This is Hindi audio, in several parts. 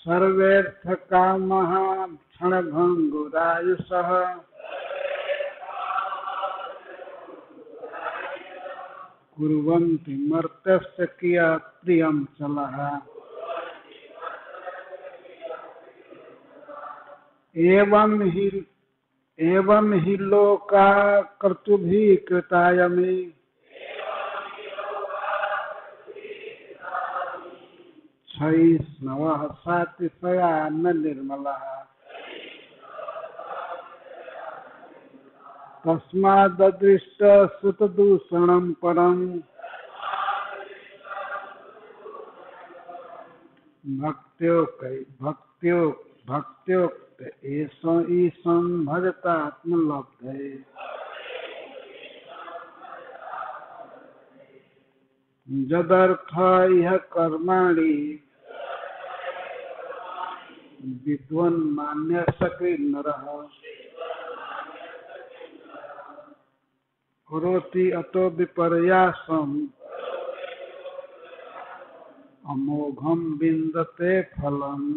सर्वेऽर्थकामः क्षणभङ्गुरायुषः कुर्वन्ति मर्त्यस्य कियत् प्रियं चलः। एवं हि लोकाः कर्तृभिः कृताय मे क्षयिष्णवः सातिशया न निर्मलः। तस्माददृष्ट श्रुतदूषणं परं भक्त्योक्त ईशं भजतात्मलब्धये। जदर्थ इह कर्माणि विद्वन्मान्यः सकृन्नरः करोति अतो विपर्यासम् अमोघं विन्दते फलम्।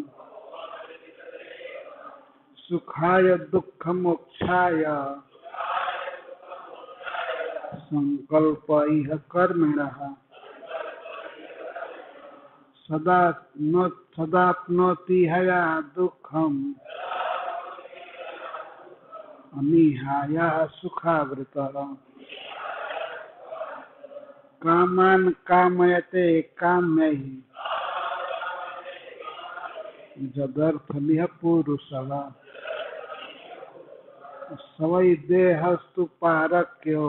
सुखाय दुःखमोक्षाय संकल्प इह कर्मिणः सदाप्नोति हया दुःखम् अनिहाय सुखावृतः। कामान् कामयते काम्यैः जदर्थमिह पुरुषः स वै देहस्तु पारक्यो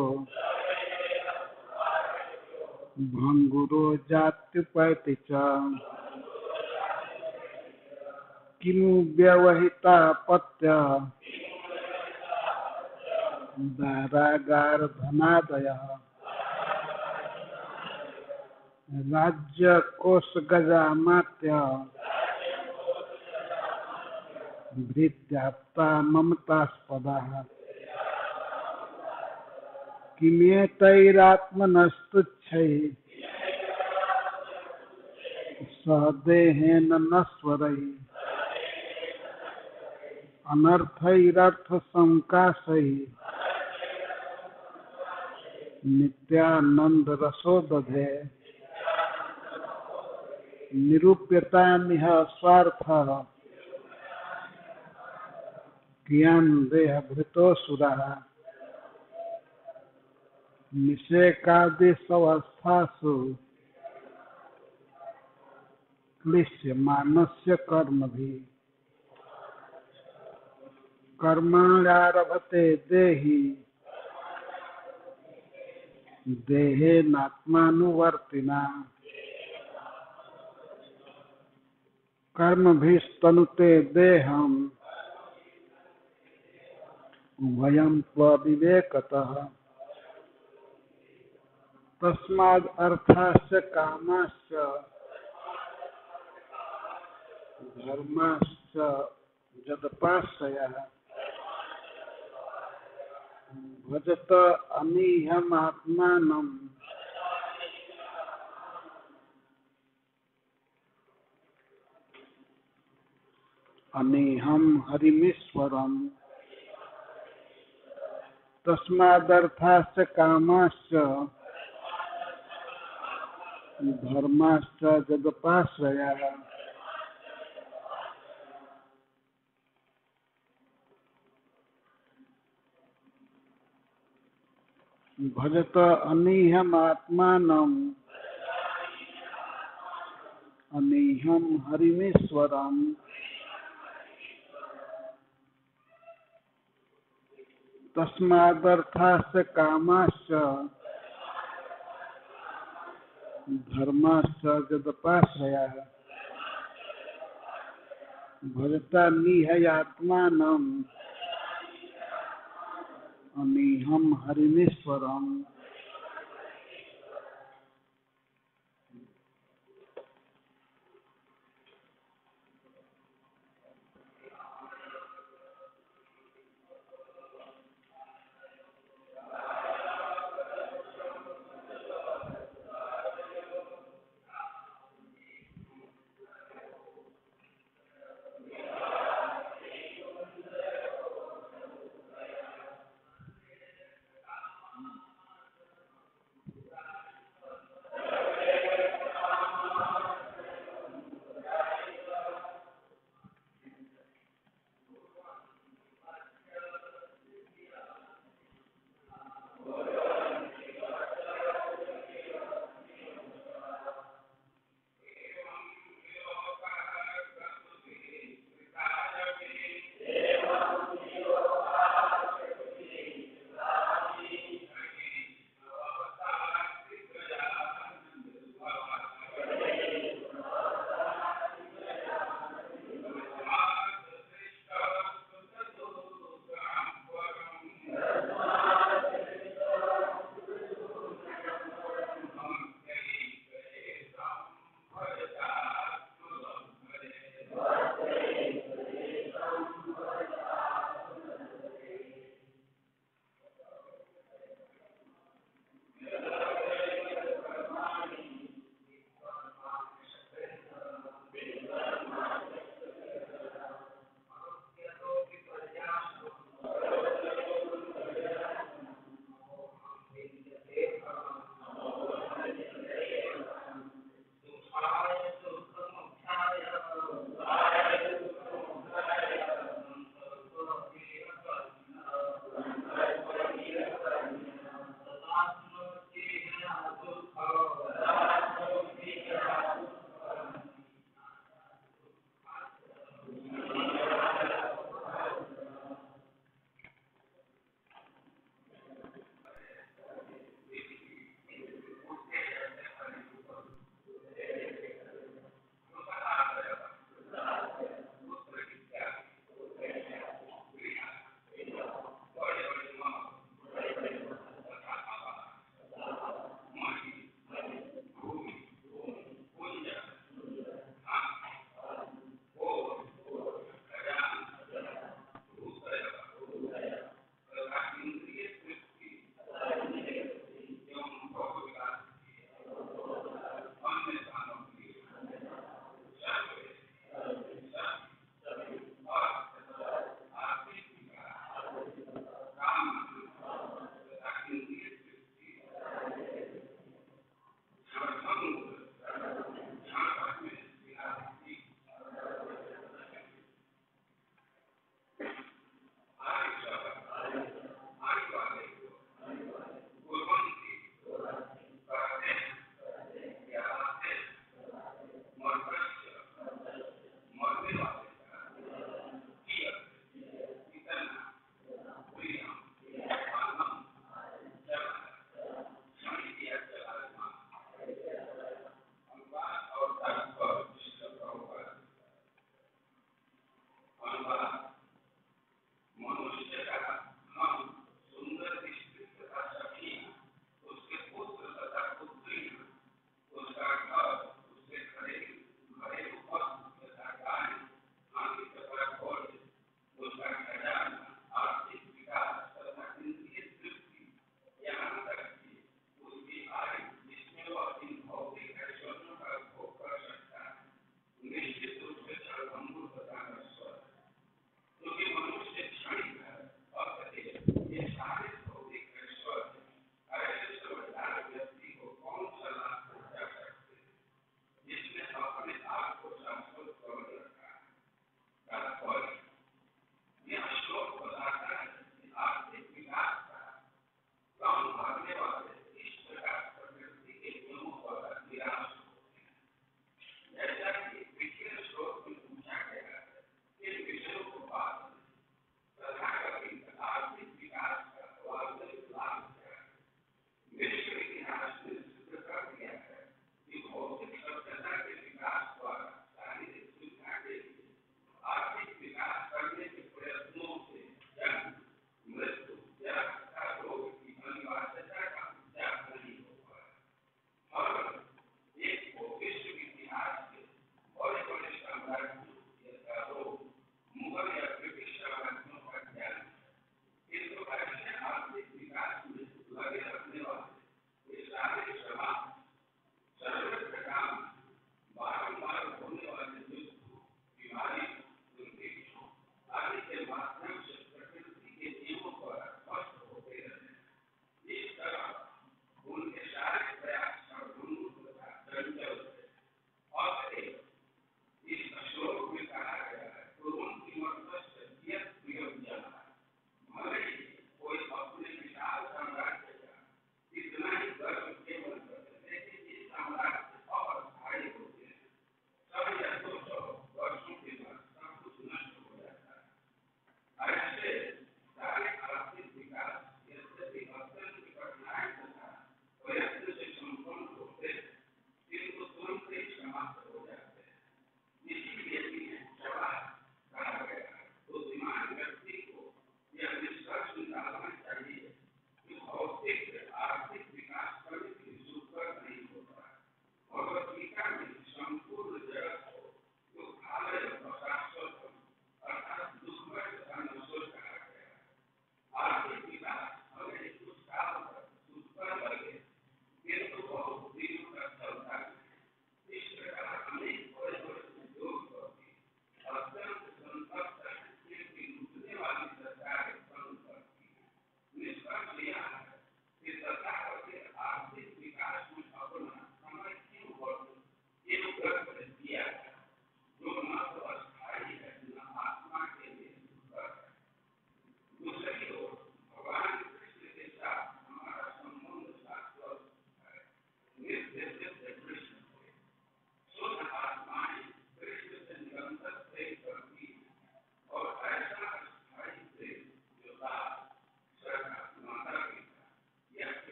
भङ्गुरो जात्युपैति च। किमु व्यवहिता पत्य दारागारधनादयः राज्यकोशगजामात्य भृत्याप्ता ममतास्पदाः। किमेतैरात्मनस्तुच्छैः सहदेहेन नश्वरैः अनर्थैरर्थसंकाशैः नित्यानन्दरसो दधे। निरूप्यतामिह स्वार्थः कियान् देहभृतोऽसुरः निषेकादिष्वस्थासु क्लिश्यमानस्य कर्मभिः। कर्मण्यारभते देहि देहेनात्मानुवर्तिना कर्मभिस्तनुते देहम् उभयं त्वविवेकतः। तस्माद् अर्थाश्च कामाश्च धर्माश्च जदपाश्रयः भजत अनीहमात्मानं अनीहं हरिमीश्वरम्। तस्मादर्थाश्च कामाश्च धर्माश्च जदपाश्रयः भजत अनीहमात्मानं अनीहं हरिमीश्वरम्। तस्मादर्थाश्च कामाश्च धर्माश्च जदपाश्रयः भजतानीहयात्मानम् अनीहं हरिमीश्वरम्।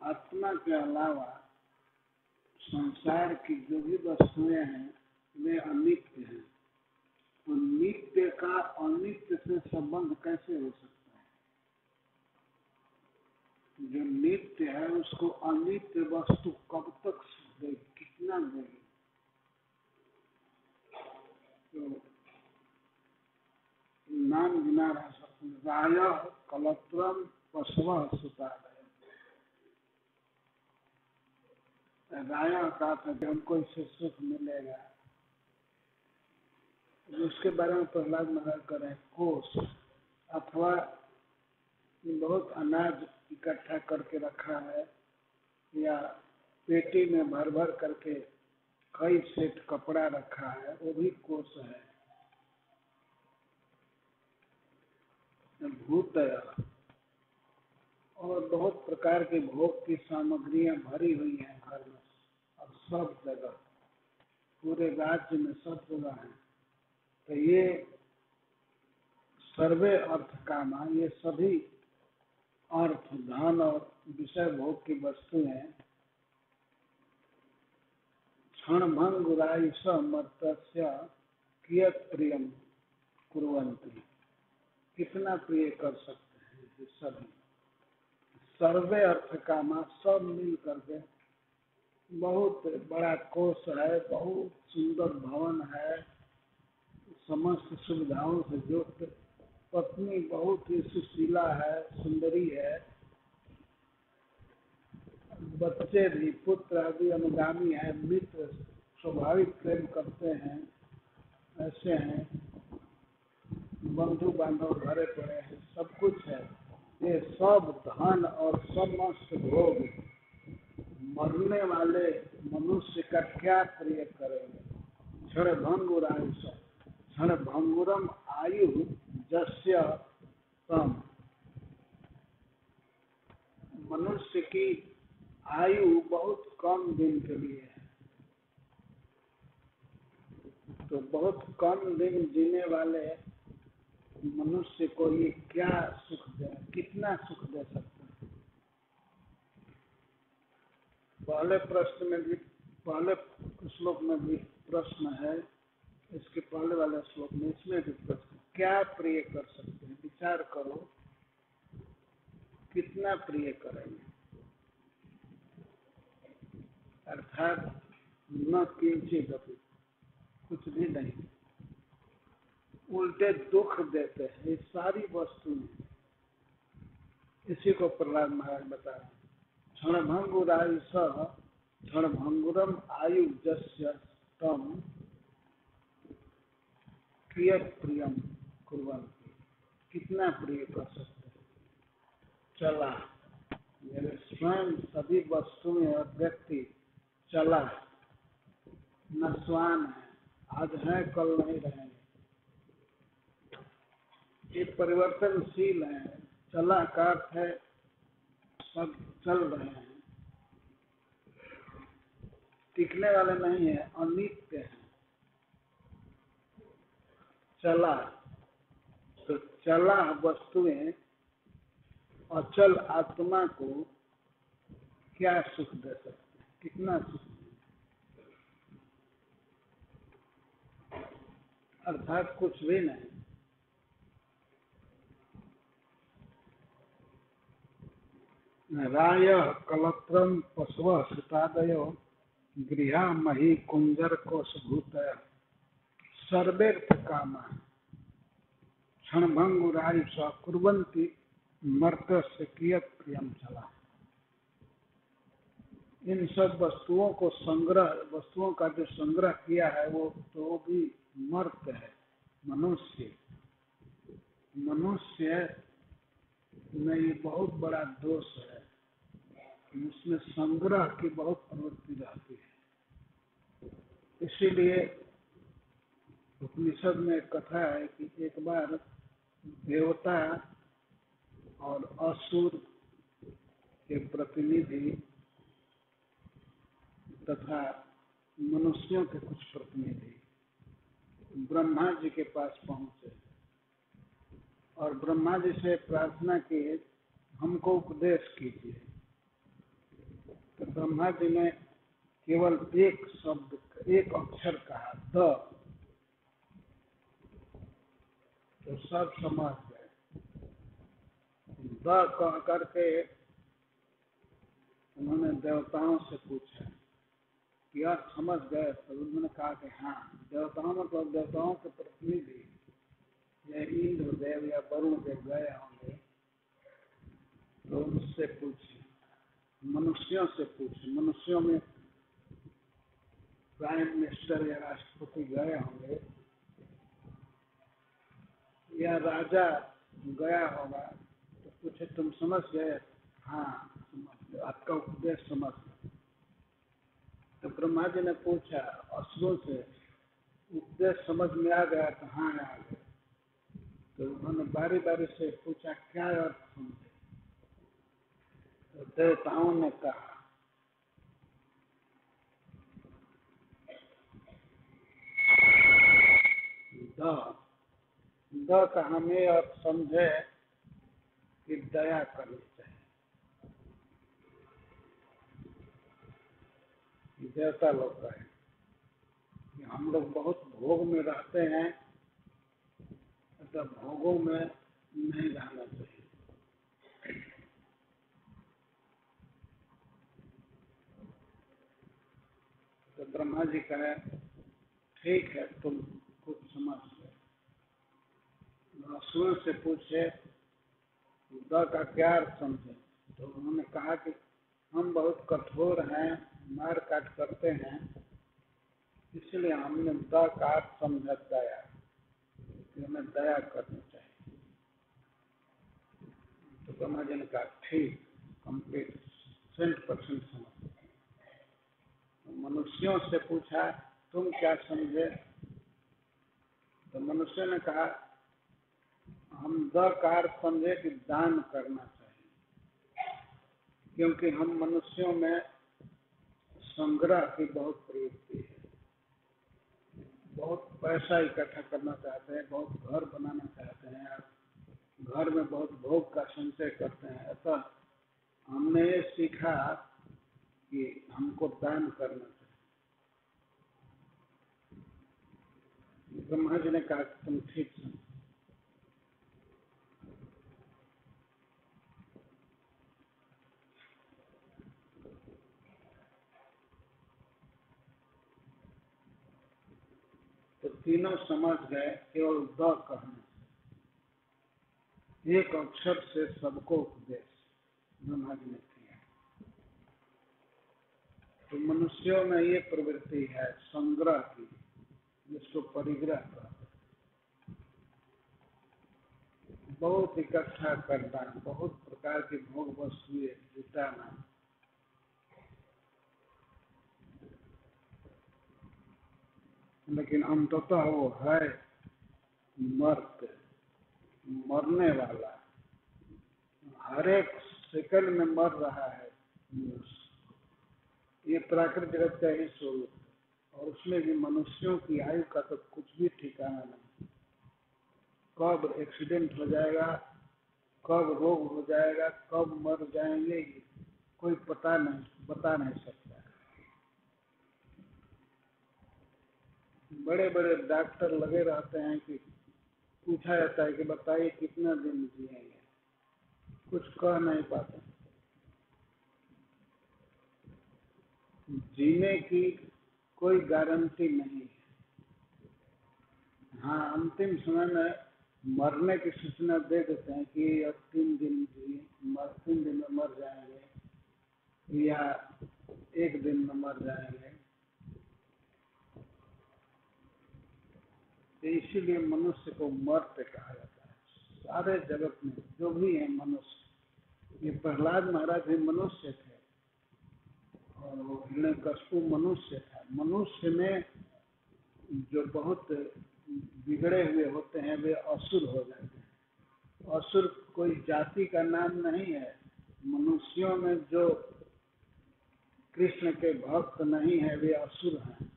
आत्मा के अलावा संसार की जो भी वस्तुएं हैं वे अनित्य हैं। तो नित्य का अनित्य से संबंध कैसे हो सकता है? जो नित्य है उसको अनित्य वस्तु कब तक देगी, कितना देगी? तो नाम गिना रहा सकते, राय कलत्रम पशव सुता। राया का हमको इससे सुख मिलेगा, उसके बारे में प्रहलाद महाराज करें कोष अथवा बहुत अनाज इकट्ठा करके रखा है या पेटी में भर भर करके कई सेट कपड़ा रखा है, वो भी कोष है। भूतय और बहुत प्रकार के भोग की सामग्रियां भरी हुई हैं घर में, अब सब जगह पूरे राज्य में सब जगह है। तो ये सर्वे अर्थ कामा, ये सभी अर्थ धन और विषय भोग की वस्तुएं क्षण भंगुरायुष मर्त्य कियत् प्रियम कुर्वन्ति, कितना प्रिय कर सकते हैं ये सभी। सर्वे अर्थ कामा, सब मिल करके बहुत बड़ा कोष है, बहुत सुंदर भवन है, समस्त सुविधाओं से युक्त, पत्नी बहुत ही सुशीला है, सुंदरी है, बच्चे भी पुत्र आदि अनुगामी है, मित्र स्वाभाविक प्रेम करते हैं, ऐसे हैं, बंधु बांधव घरे पड़े हैं, सब कुछ है। ये सब धन और समस्त भोग मरने वाले मनुष्य का क्या प्रिय करेंगे? क्षण भंगुरायुष, क्षण भंगुरम आयु जस्य तम, मनुष्य की आयु बहुत कम दिन के लिए है, तो बहुत कम दिन जीने वाले मनुष्य को ये क्या सुख दे, कितना सुख दे सकते हैं? पहले प्रश्न में भी, पहले श्लोक में भी प्रश्न है, इसके पहले वाले श्लोक में इसमें भी प्रश्न, क्या प्रिय कर सकते हैं? विचार करो, कितना प्रिय करेंगे? अर्थात न किंचित अपि, कुछ भी नहीं, उल्टे दुख देते हैं ये सारी वस्तुएं। इसी को प्रहलाद महाराज बता रहे, क्षणभंगुरायु सह क्षणभंगुरम आयु जस्य तम कियत् प्रियम कुर्वन्ति। कितना प्रिय कर सकते हैं? चला, मेरे स्वयं सभी वस्तुएं और व्यक्ति चला, नस्वान है, आज है कल नहीं रहेंगे, ये परिवर्तनशील है। चला का अर्थ है सब चल रहे हैं, टिकने वाले नहीं है, अनित्य है। चला, तो चला वस्तुएं अचल आत्मा को क्या सुख दे सकते हैं? कितना सुख दे? अर्थात कुछ भी नहीं। राय कलत्रम पशव सुतादयो गृहा मही कुंजर कोशभूत सर्वेर्थ कामा क्षणभंगुरायु स कुर्वन्ति मर्त्य कियत् प्रियम चला। इन सब वस्तुओं को वस्तुओं का जो संग्रह किया है वो तो भी मर्त्य है, मनुष्य। मनुष्य में ये बहुत बड़ा दोष है, उसमें संग्रह की बहुत प्रवृत्ति रहती है। इसीलिए उपनिषद में कथा है कि एक बार देवता और असुर के प्रतिनिधि तथा मनुष्यों के कुछ प्रतिनिधि ब्रह्मा जी के पास पहुंचे और ब्रह्मा जी से प्रार्थना की, हमको उपदेश कीजिए। तो ब्रह्मा जी ने केवल एक शब्द, एक अक्षर कहा, द, तो सब समझ गए। द कह करके उन्होंने देवताओं से पूछा कि आप समझ गए? तो उन्होंने कहा कि हाँ। देवताओं मतलब देवताओं के प्रतिनिधि या इंद्र देव या वरुण देव गए होंगे, तो उससे पूछे, मनुष्यों से पूछे। मनुष्यों में प्राइम मिनिस्टर या राष्ट्रपति गए होंगे या राजा गया होगा, तो पूछे तुम समझ गए? हाँ समझ गए, आपका उपदेश समझ गए। तो ब्रह्मा जी ने पूछा असुरों से, उपदेश समझ में आ गया? तो हाँ आ गया। तो उन्होंने बारी बारी से पूछा क्या अर्थ समझे? तो देवताओं ने कहा द का हमें अर्थ समझे कि दया करनी चाहिए। देवता लोग कहे कि हम लोग बहुत भोग में रहते हैं, तो भोगों में नहीं रहना चाहिए। तो ब्रह्मा जी कहे ठीक है, तुम कुछ समझ गए। असुर से पूछे द का क्या अर्थ समझे? तो उन्होंने कहा कि हम बहुत कठोर हैं, मार काट करते हैं, इसलिए हमने द का अर्थ समझा दया, कि हमें दया करनी चाहिए। तो ब्रह्मा जी ने कहा ठीक, कंप्लीट 100% समझ। मनुष्यों से पूछा तुम क्या समझे? तो मनुष्य ने कहा हम द का अर्थ समझे कि दान करना चाहिए, क्योंकि हम मनुष्यों में संग्रह की बहुत प्रवृत्ति है, बहुत पैसा इकट्ठा करना चाहते हैं, बहुत घर बनाना चाहते हैं, घर में बहुत भोग का संचय करते हैं। अतः हमने ये सीखा कि हमको दान करना चाहिए। ब्रह्मा जी ने कहा कि तुम ठीक समझ। तो तीनों समझ गए केवल द कहने से, एक अक्षर से सबको उपदेश ब्रह्मा जी ने किया। तो मनुष्यों में ये प्रवृत्ति है संग्रह की, जिसको परिग्रह कहते हैं। बहुत इकट्ठा करना, बहुत प्रकार की भोग वस्तुएं जुटाना, लेकिन अंततः वो है मर्त, मरने वाला। हर एक सेकंड में मर रहा है मनुष्य। ये प्राकृतिक जगत का ही स्वरूप है, और उसमें भी मनुष्यों की आयु का तो कुछ भी ठिकाना नहीं। कब एक्सीडेंट हो जाएगा, कब रोग हो जाएगा, कब मर जाएंगे, कोई पता नहीं, बता नहीं सकता। बड़े बड़े डॉक्टर लगे रहते हैं कि पूछा जाता है कि बताइए कितना दिन जिएंगे, कुछ कह नहीं पाते। जीने की कोई गारंटी नहीं है। हाँ, अंतिम समय में मरने की सूचना दे देते हैं कि अब 3 दिन जिए, 3 दिन में मर जाएंगे या 1 दिन में मर जाएंगे। तो इसीलिए मनुष्य को मर्त्य कहा जाता है। सारे जगत में जो भी है मनुष्य, ये प्रहलाद महाराज भी मनुष्य थे और वो हिरण्यकशिपु मनुष्य था। मनुष्य में जो बहुत बिगड़े हुए होते हैं वे असुर हो जाते हैं। असुर कोई जाति का नाम नहीं है। मनुष्यों में जो कृष्ण के भक्त नहीं है वे असुर हैं,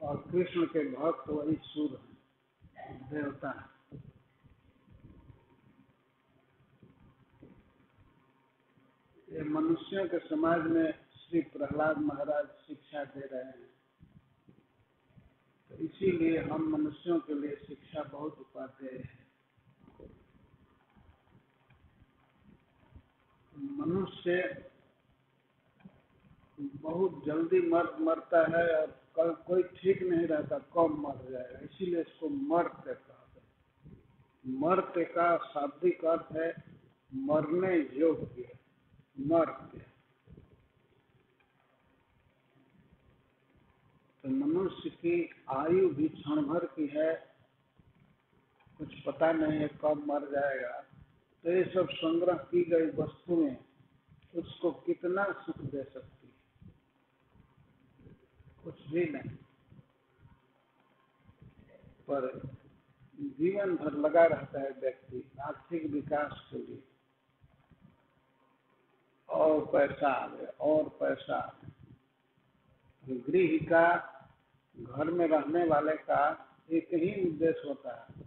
और कृष्ण के भक्त वही सुर हैं, देवता हैं। ये मनुष्यों के समाज में श्री प्रहलाद महाराज शिक्षा दे रहे हैं। तो इसीलिए हम मनुष्यों के लिए शिक्षा बहुत उपादेय है। मनुष्य बहुत जल्दी मरता है और कल कोई ठीक नहीं रहता कब मर जाएगा, इसीलिए इसको मर्त्य कहते हैं। मर्त्य का शाब्दिक अर्थ है मरने योग्य, मर्त्य। तो मनुष्य की आयु भी क्षण भर की है, कुछ पता नहीं है कब मर जाएगा। तो ये सब संग्रह की गई वस्तुएं उसको कितना सुख दे सकती है, कुछ भी नहीं। पर जीवन भर लगा रहता है व्यक्ति आर्थिक विकास के लिए, और पैसा आ गया और पैसा आ गया। गृह का, घर में रहने वाले का एक ही उद्देश्य होता है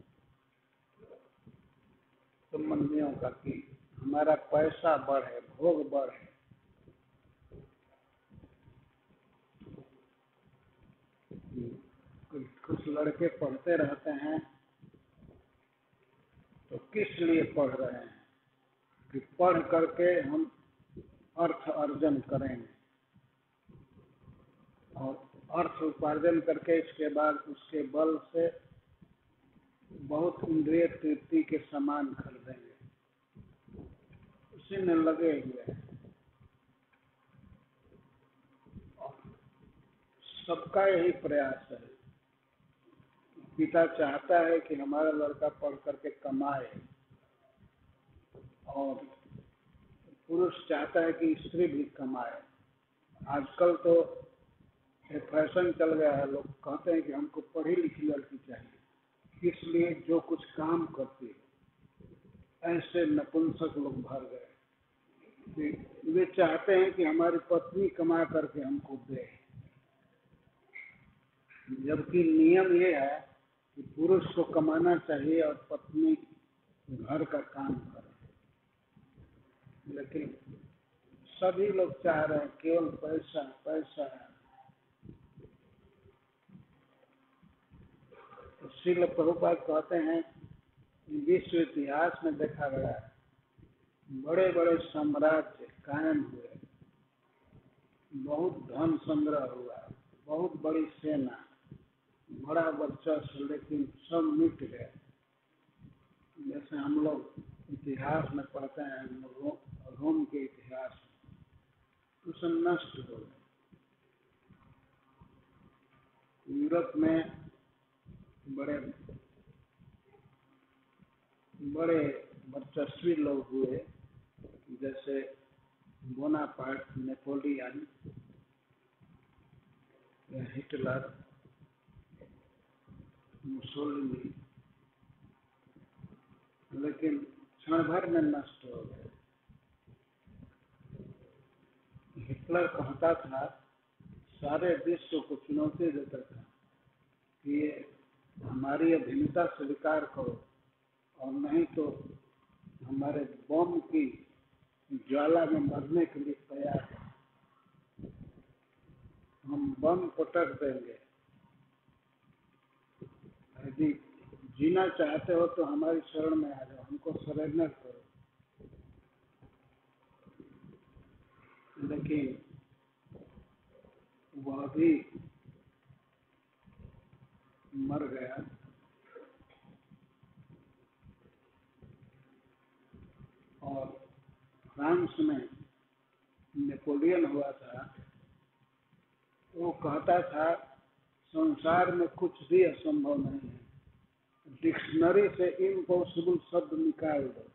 संबंधियों का कि हमारा पैसा बढ़े, भोग बढ़े। कुछ लड़के पढ़ते रहते हैं तो किस लिए पढ़ रहे हैं कि पढ़ करके हम अर्थ अर्जन करेंगे, और अर्थ उपार्जन करके इसके बाद उसके बल से बहुत इंद्रिय तृप्ति के सामान खरीदेंगे, उसी में लगे हुए हैं। सबका यही प्रयास है। पिता चाहता है कि हमारा लड़का पढ़ करके कमाए, और पुरुष चाहता है कि स्त्री भी कमाए। आजकल तो एक फैशन चल गया है, लोग कहते हैं कि हमको पढ़ी लिखी लड़की चाहिए, इसलिए जो कुछ काम करती है। ऐसे नपुंसक लोग भर गए। वे चाहते हैं कि हमारी पत्नी कमा करके हमको दे, जबकि नियम ये है कि पुरुष को कमाना चाहिए और पत्नी घर का काम करे। लेकिन सभी लोग चाह रहे हैं केवल पैसा पैसा। तो श्रील प्रभुपाद कहते हैं विश्व इतिहास में देखा गया बड़े बड़े साम्राज्य कायम हुए, बहुत धन संग्रह हुआ, बहुत बड़ी सेना, बड़ा वर्चस्व, लेकिन सब मिट गए। जैसे हम लोग इतिहास में पढ़ते हैं, रोम के इतिहास में, तो सब नष्ट हो गए। यूरोप में बड़े बड़े वर्चस्वी लोग हुए, जैसे बोनापार्ट, नेपोलियन, हिटलर, मुसोलिनी, लेकिन क्षण भर में नष्ट हो गए। हिटलर कहता था, सारे विश्व को चुनौती देता था कि ये हमारी अधीनता स्वीकार करो और नहीं तो हमारे बम की ज्वाला में मरने के लिए तैयार है, हम बम पटक देंगे। यदि जीना चाहते हो तो हमारी शरण में आ जाओ, हमको सरेंडर करो। लेकिन वह भी मर गया। और फ्रांस में नेपोलियन हुआ था, वो कहता था संसार में कुछ भी असंभव नहीं है, डिक्शनरी से इम्पॉसिबल शब्द निकाल दो,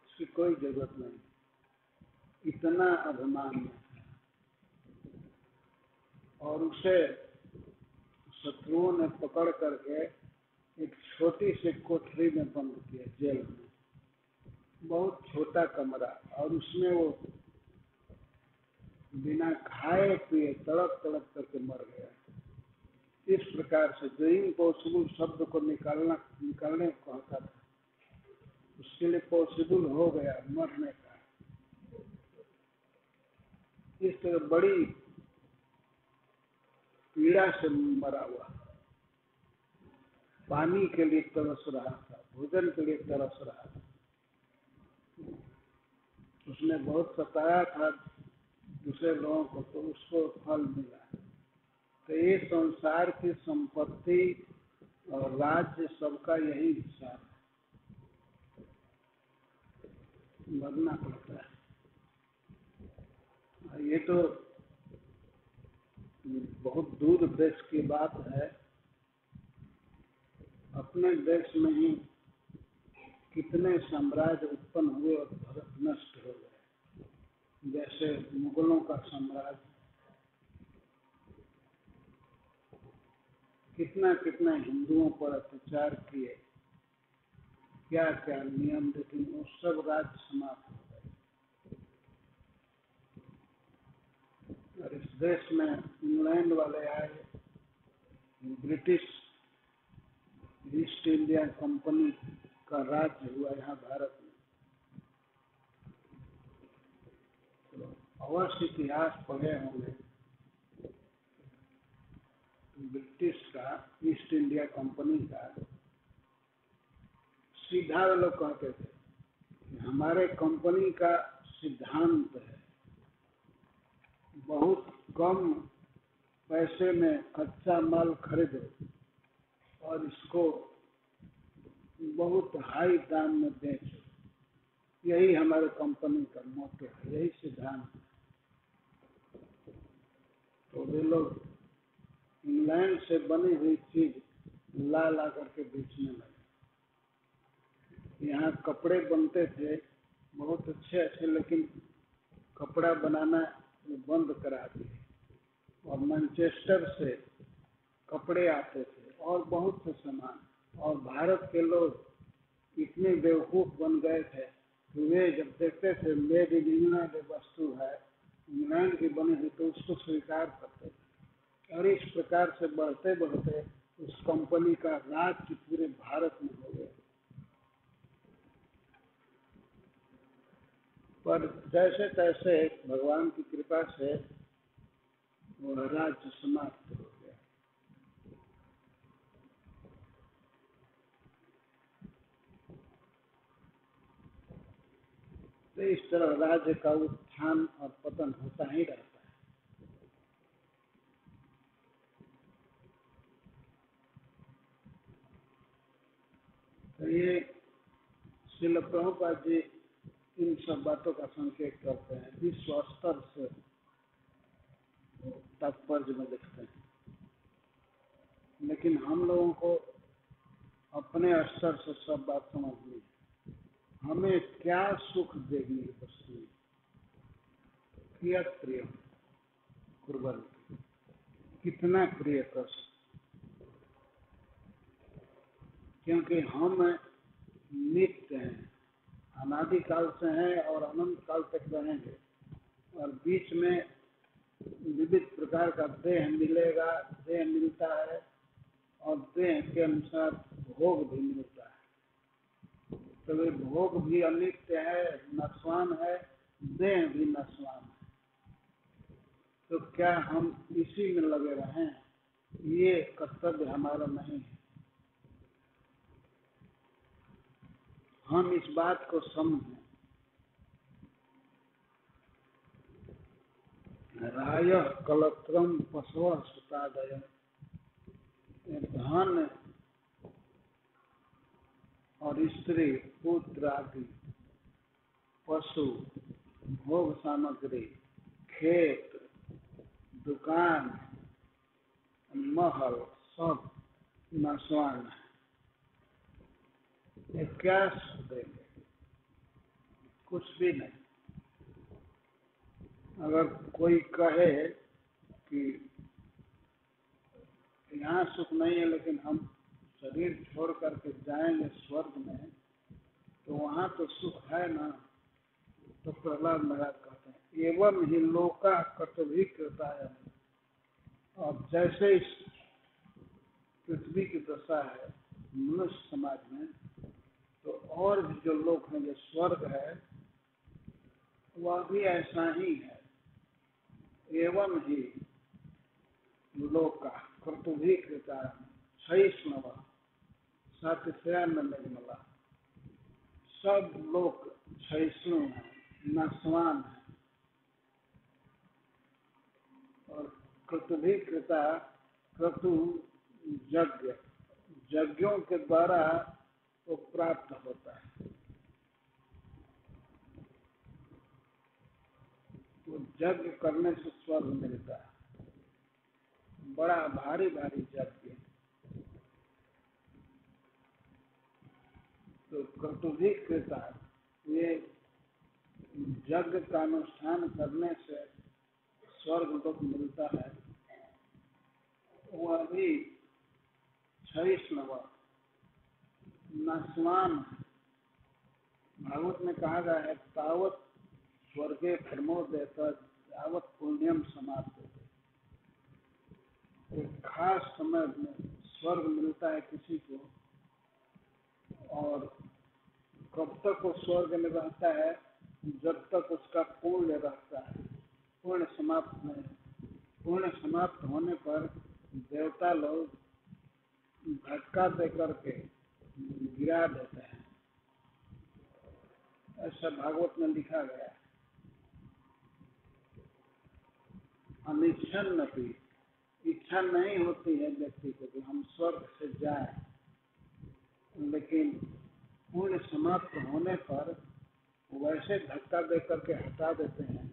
इसकी कोई जरूरत नहीं। इतना अभिमान में था। और उसे शत्रुओं ने पकड़ करके एक छोटी सी कोठरी में बंद किया, जेल में, बहुत छोटा कमरा, और उसमें वो बिना खाए पिए तड़प तड़प करके मर गया। इस प्रकार से जो इम्पॉसिबल शब्द को निकालने को कहता था, उसके लिए पॉसिबल हो गया मरने का। इस तरह बड़ी पीड़ा से मरा हुआ, पानी के लिए तरस रहा था, भोजन के लिए तरस रहा था। उसने बहुत सताया था दूसरे लोगों को, तो उसको फल मिला। तो ये संसार की संपत्ति और राज्य सबका यही हिसाब है, मरना पड़ता है। ये तो बहुत दूर देश की बात है, अपने देश में ही कितने साम्राज्य उत्पन्न हुए और नष्ट हो गए। जैसे मुगलों का साम्राज्य, कितना कितना हिंदुओं पर अत्याचार किए, क्या क्या नियम, लेकिन वो सब राज्य समाप्त हो गए। और इस देश में इंग्लैंड वाले आए, ब्रिटिश ईस्ट इंडिया कंपनी का राज्य हुआ यहाँ भारत में। तो अवश्य इतिहास पढ़े होंगे, ब्रिटिश का, ईस्ट इंडिया कंपनी का, सीधा वे लोग कहते थे हमारे कंपनी का सिद्धांत है, बहुत कम पैसे में कच्चा माल खरीदो और इसको बहुत हाई दाम में बेचो, यही हमारे कंपनी का मोटो है, यही सिद्धांत है। तो वे लोग इंग्लैंड से बनी हुई चीज ला ला करके बेचने लगे। यहाँ कपड़े बनते थे बहुत अच्छे अच्छे, लेकिन कपड़ा बनाना बंद करा दिए। और मैनचेस्टर से कपड़े आते थे और बहुत से सामान, और भारत के लोग इतने बेवकूफ बन गए थे कि वे जब देखते थे मेड इन इंग्लैंड वस्तु है, इंग्लैंड की बनी हुई, तो उसको स्वीकार करते थे। और इस प्रकार से बढ़ते बढ़ते उस कंपनी का राज पूरे भारत में हो गया। पर जैसे तैसे भगवान की कृपा से वो राज्य समाप्त हो गया। तो इस तरह राज्य का उत्थान और पतन होता ही रहता है। तो ये श्रील प्रभुपाद जी इन सब बातों का संकेत करते हैं, विश्व स्तर से तात्पर्य में लिखते हैं। लेकिन हम लोगों को अपने स्तर से सब बात समझनी है। हमें क्या सुख देगी ये वस्तु, कियत् प्रिय कुर्वन्ति, कितना प्रिय कर सकते, क्योंकि हम नित्य हैं, अनादिकाल से हैं और अनंत काल तक रहेंगे, और बीच में विविध प्रकार का देह मिलेगा, देह मिलता है और देह के अनुसार भोग भी मिलता है। तो वे भोग भी अनित्य है, नश्वान है, देह भी नश्वान है। तो क्या हम इसी में लगे रहें? ये कर्तव्य हमारा नहीं है। हम इस बात को समझें। रायः कलत्रम पशवः सुतादयः, धन और स्त्री पुत्र आदि, पशु, भोग सामग्री, खेत, दुकान, महल, सब नश्वान है। ये क्या सुख देंगे? कुछ भी नहीं। अगर कोई कहे कि यहाँ सुख नहीं है लेकिन हम शरीर छोड़ करके जाएंगे स्वर्ग में, तो वहाँ तो सुख है ना। तो प्रहलाद महाराज कहते हैं, एवं ही लोका कटुभिकृताय। और जैसे इस पृथ्वी की दशा है मनुष्य समाज में, तो और भी जो लोग हैं, जो स्वर्ग है, वह भी ऐसा ही है। एवं ही लोका कटुभिकृताय क्षयिष्णुः सातिशयन निर्मला। सब लोग क्षयिष्णु हैं, नश्वान है। और क्रतुभिकृता, क्रतु यज्ञ, यज्ञों के द्वारा वो प्राप्त होता है। तो यज्ञ करने से स्वर्ग मिलता है, बड़ा भारी भारी यज्ञ। तो क्रतुभिकृता, ये यज्ञ का अनुष्ठान करने से स्वर्ग लोक मिलता है। वह भी क्षयिष्णुः, नश्वान। भागवत में कहा गया है, तावत स्वर्गे प्रमोदेत यावत् पुण्यम समाप्यते। एक खास समय में स्वर्ग मिलता है किसी को, और कब तक वो स्वर्ग में रहता है? जब तक उसका पुण्य रहता है। पुण्य समाप्त नहीं। पुण्य समाप्त होने पर देवता लोग धक्का दे करके गिरा देते हैं। ऐसा भागवत में लिखा गया है। अनिच्छन भी, इच्छा नहीं होती है व्यक्ति को कि हम स्वर्ग से जाएं, लेकिन पुण्य समाप्त होने पर वैसे धक्का दे करके हटा देते हैं,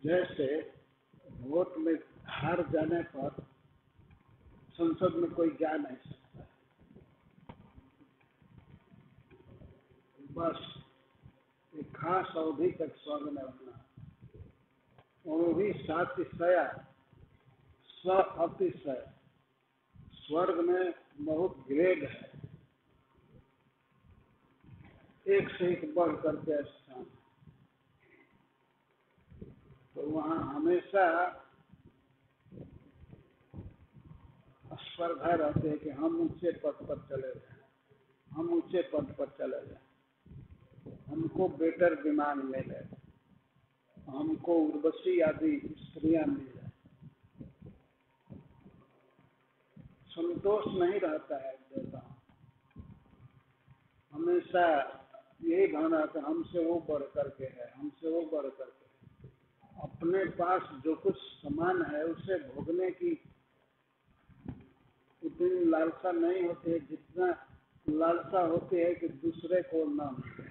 जैसे वोट में हार जाने पर संसद में कोई जा नहीं सकता। बस एक खास अवधि तक स्वर्ग में रहना। और भी सातिशय, स्व अतिशय। स्वर्ग में बहुत ग्रेड है, एक से एक बढ़ करके स्थान। तो वहाँ हमेशा स्पर्धा रहती है कि हम ऊंचे पद पर चले जाएं, हम ऊंचे पद पर चले जाएं, हमको बेटर विमान मिले, हमको उर्वशी आदि स्त्रियां मिल जाए। संतोष नहीं रहता है देवता, हमेशा यही भावना है कि हमसे वो बढ़ करके है, हमसे वो बढ़ करके है। अपने पास जो कुछ सामान है उसे भोगने की उतनी लालसा नहीं होती है जितना लालसा होती है कि दूसरे को ना मिले,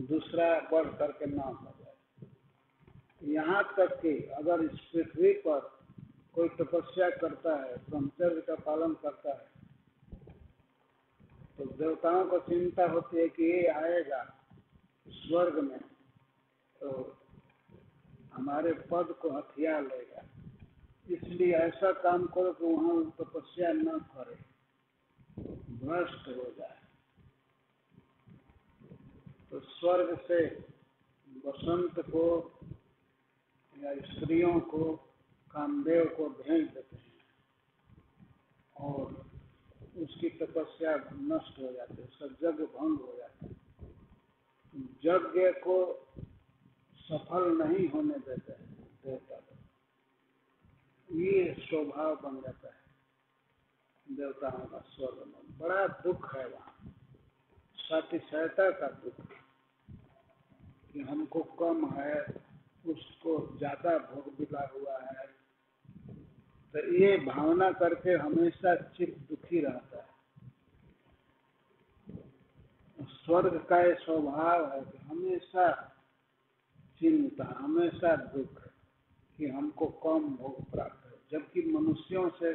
दूसरा बढ़ करके ना हो जाए। यहाँ तक कि अगर इस पृथ्वी पर कोई तपस्या करता है, ब्रह्मचर्य का पालन करता है, तो देवताओं को चिंता होती है कि ये आएगा स्वर्ग में तो हमारे पद को हथिया लेगा, इसलिए ऐसा काम करो कि वहाँ तपस्या न करे, भ्रष्ट हो जाए। तो स्वर्ग से बसंत को या स्त्रियों को, कामदेव को भेज देते हैं और उसकी तपस्या नष्ट हो जाती है, उसका यज्ञ भंग हो जाता है। यज्ञ को सफल नहीं होने देते हैं देवता को, ये स्वभाव बन जाता है देवताओं का। स्वर्ग में बड़ा दुख है, वहाँ सातिशयता का दुख कि हमको कम है, उसको ज्यादा भोग मिला हुआ है। तो ये भावना करके हमेशा चित्त दुखी रहता है। स्वर्ग का ये स्वभाव है कि हमेशा चिंता, हमेशा दुख कि हमको कम भोग प्राप्त है, जबकि मनुष्यों से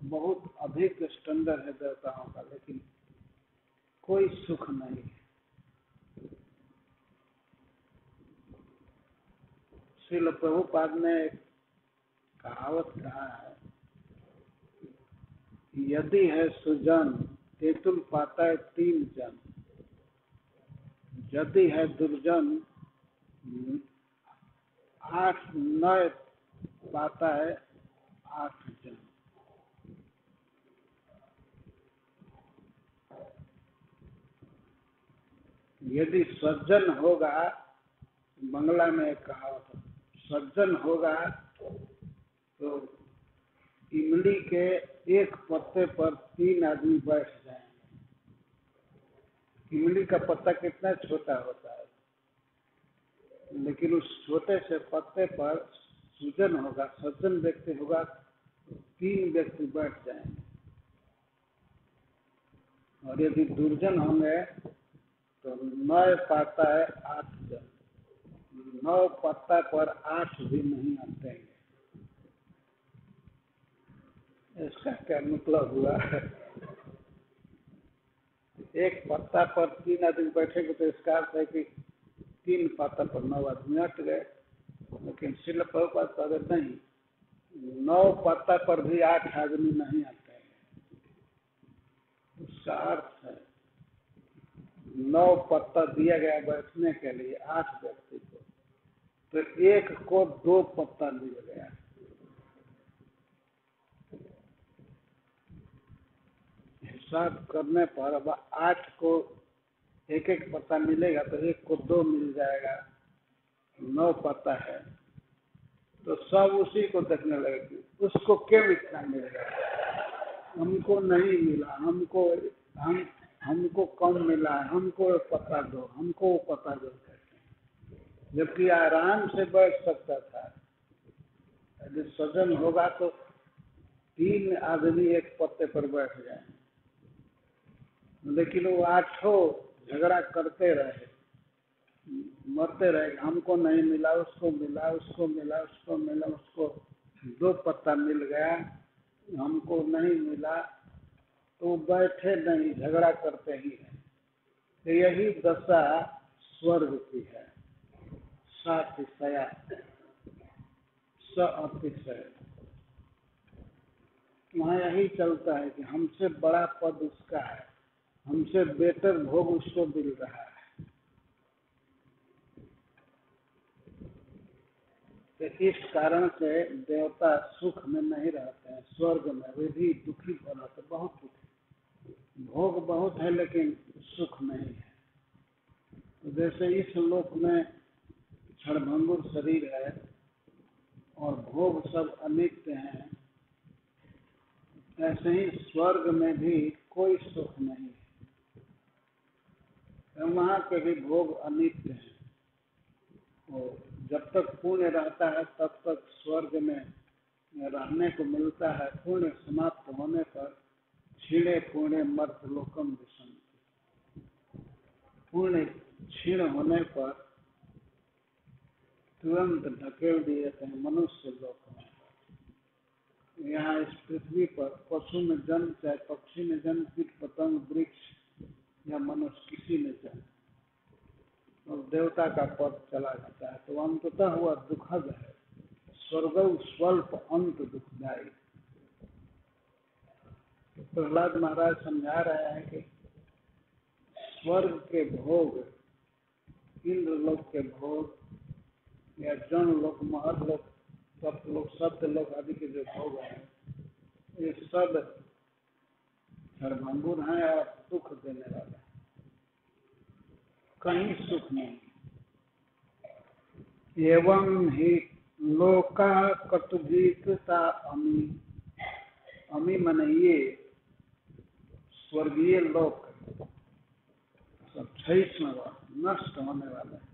बहुत अधिक स्टैंडर्ड है देवताओं का, लेकिन कोई सुख नहीं है। श्रील प्रभुपाद ने एक कहावत कहा है, यदि है सुजन तेतुल पाता है 3 जन, यदि है दुर्जन 8-9 पाता है 8 जन। यदि सज्जन होगा, बंगला में एक कहावत है, सज्जन होगा तो इमली के एक पत्ते पर 3 आदमी बैठ जाएंगे। इमली का पत्ता कितना छोटा होता है, लेकिन उस छोटे से पत्ते पर सुजन होगा, सज्जन व्यक्ति होगा, 3 व्यक्ति बैठ जाएंगे। और यदि दुर्जन होंगे तो 9 पाता है 8 जन, 9 पत्ता पर 8 भी नहीं आते हैं। इसका क्या मतलब हुआ? एक पत्ता पर 3 आदमी बैठेंगे तो इसका अर्थ है कि 3 पत्ता पर 9 आदमी हट गए। लेकिन श्रील प्रभुपाद कहते नहीं, 9 पत्ता पर भी 8 आदमी नहीं आते हैं। उसका अर्थ है 9 पत्ता दिया गया बैठने के लिए 8 व्यक्ति को, तो एक को 2 पत्ता दिया गया। हिसाब करने पर अब 8 को 1-1 पत्ता मिलेगा तो एक को 2 मिल जाएगा, 9 पत्ता है तो सब उसी को देखने लगेगी, उसको क्यों इतना मिल गया, हमको नहीं मिला, हमको कम मिला, हमको पता दो, हमको पता दो, जबकि आराम से बैठ सकता था। यदि सज्जन होगा तो 3 आदमी एक पत्ते पर बैठ जाए, लेकिन वो 8 झगड़ा करते रहे, मरते रहे, हमको नहीं मिला, उसको मिला, उसको मिला, उसको मिला, उसको 2 पत्ता मिल गया, हमको नहीं मिला, तो बैठे नहीं, झगड़ा करते ही है। तो यही दशा स्वर्ग की है, सातिशया, अतिशय। वहाँ यही चलता है कि हमसे बड़ा पद उसका है, हमसे बेटर भोग उसको मिल रहा है। तो इस कारण से देवता सुख में नहीं रहते हैं, स्वर्ग में वे भी दुखी हो रहते, बहुत दुखी। भोग बहुत है लेकिन सुख नहीं है। तो जैसे इस लोक में क्षणभंगुर शरीर है और भोग सब अनित्य हैं, ऐसे ही स्वर्ग में भी कोई सुख नहीं है। वहाँ के भी भोग अनित्य हैं। वो जब तक पुण्य रहता है तब तक स्वर्ग में रहने को मिलता है। पुण्य समाप्त होने पर क्षीणे पुण्य मर्त्यलोकम विशन्ति। पुण्य क्षीण होने पर तुरंत ढकेल दिए जाते हैं मनुष्य लोक में। यहाँ इस पृथ्वी पर पशु में जन्म, चाहे पक्षी में जन्म, कीट पतंग, वृक्ष या मनुष्य, किसी में जन्म, और देवता का पद चला जाता है तो अंततः हुआ दुखद है। स्वर्ग स्वल्प अंत दुखदायी। तो प्रहलाद महाराज समझा रहे हैं कि स्वर्ग के भोग, इंद्र लोक के भोग या जन लोक, महर लोक, सप्त लोक, शब्द लोक आदि के जो भोग हैं, ये सब क्षणभंगुर हैं और सुख देने वाले हैं। कहीं सुख नहीं। एवं ही लोका कटुभीकृता अमी। अमी माने ये स्वर्गीय लोक सब क्षयिष्णु नष्ट होने वाले हैं।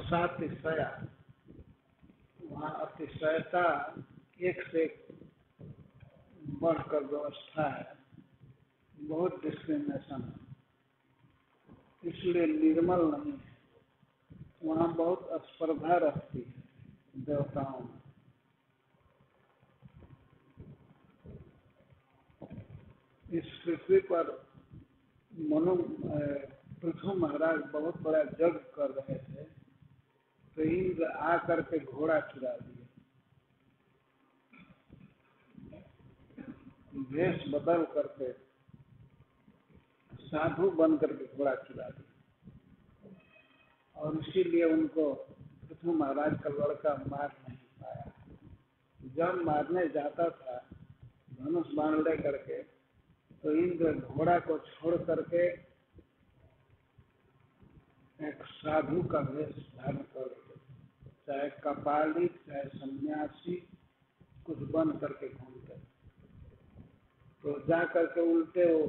सातिशया, वहाँ अतिशयता एक से बढ़कर व्यवस्था है, बहुत डिस्क्रिमिनेशन है, इसलिए निर्मल नहीं है। वहाँ बहुत स्पर्धा रहती है देवताओं में। इस पृथ्वी पर पृथु महाराज बहुत बड़ा यज्ञ कर रहे थे तो इंद्र आकर के घोड़ा चुरा दिए, भेष बदल करके साधु बन करके घोड़ा चुरा दिए, और इसीलिए उनको पृथु महाराज का लड़का मार नहीं पाया। जब मारने जाता था धनुष बाण ले करके तो इंद्र घोड़ा को छोड़ करके एक साधु का वेश धारण कर लेते, चाहे कपाली चाहे सन्यासी, कुछ बन करके घूमते। तो जा करके उल्टे वो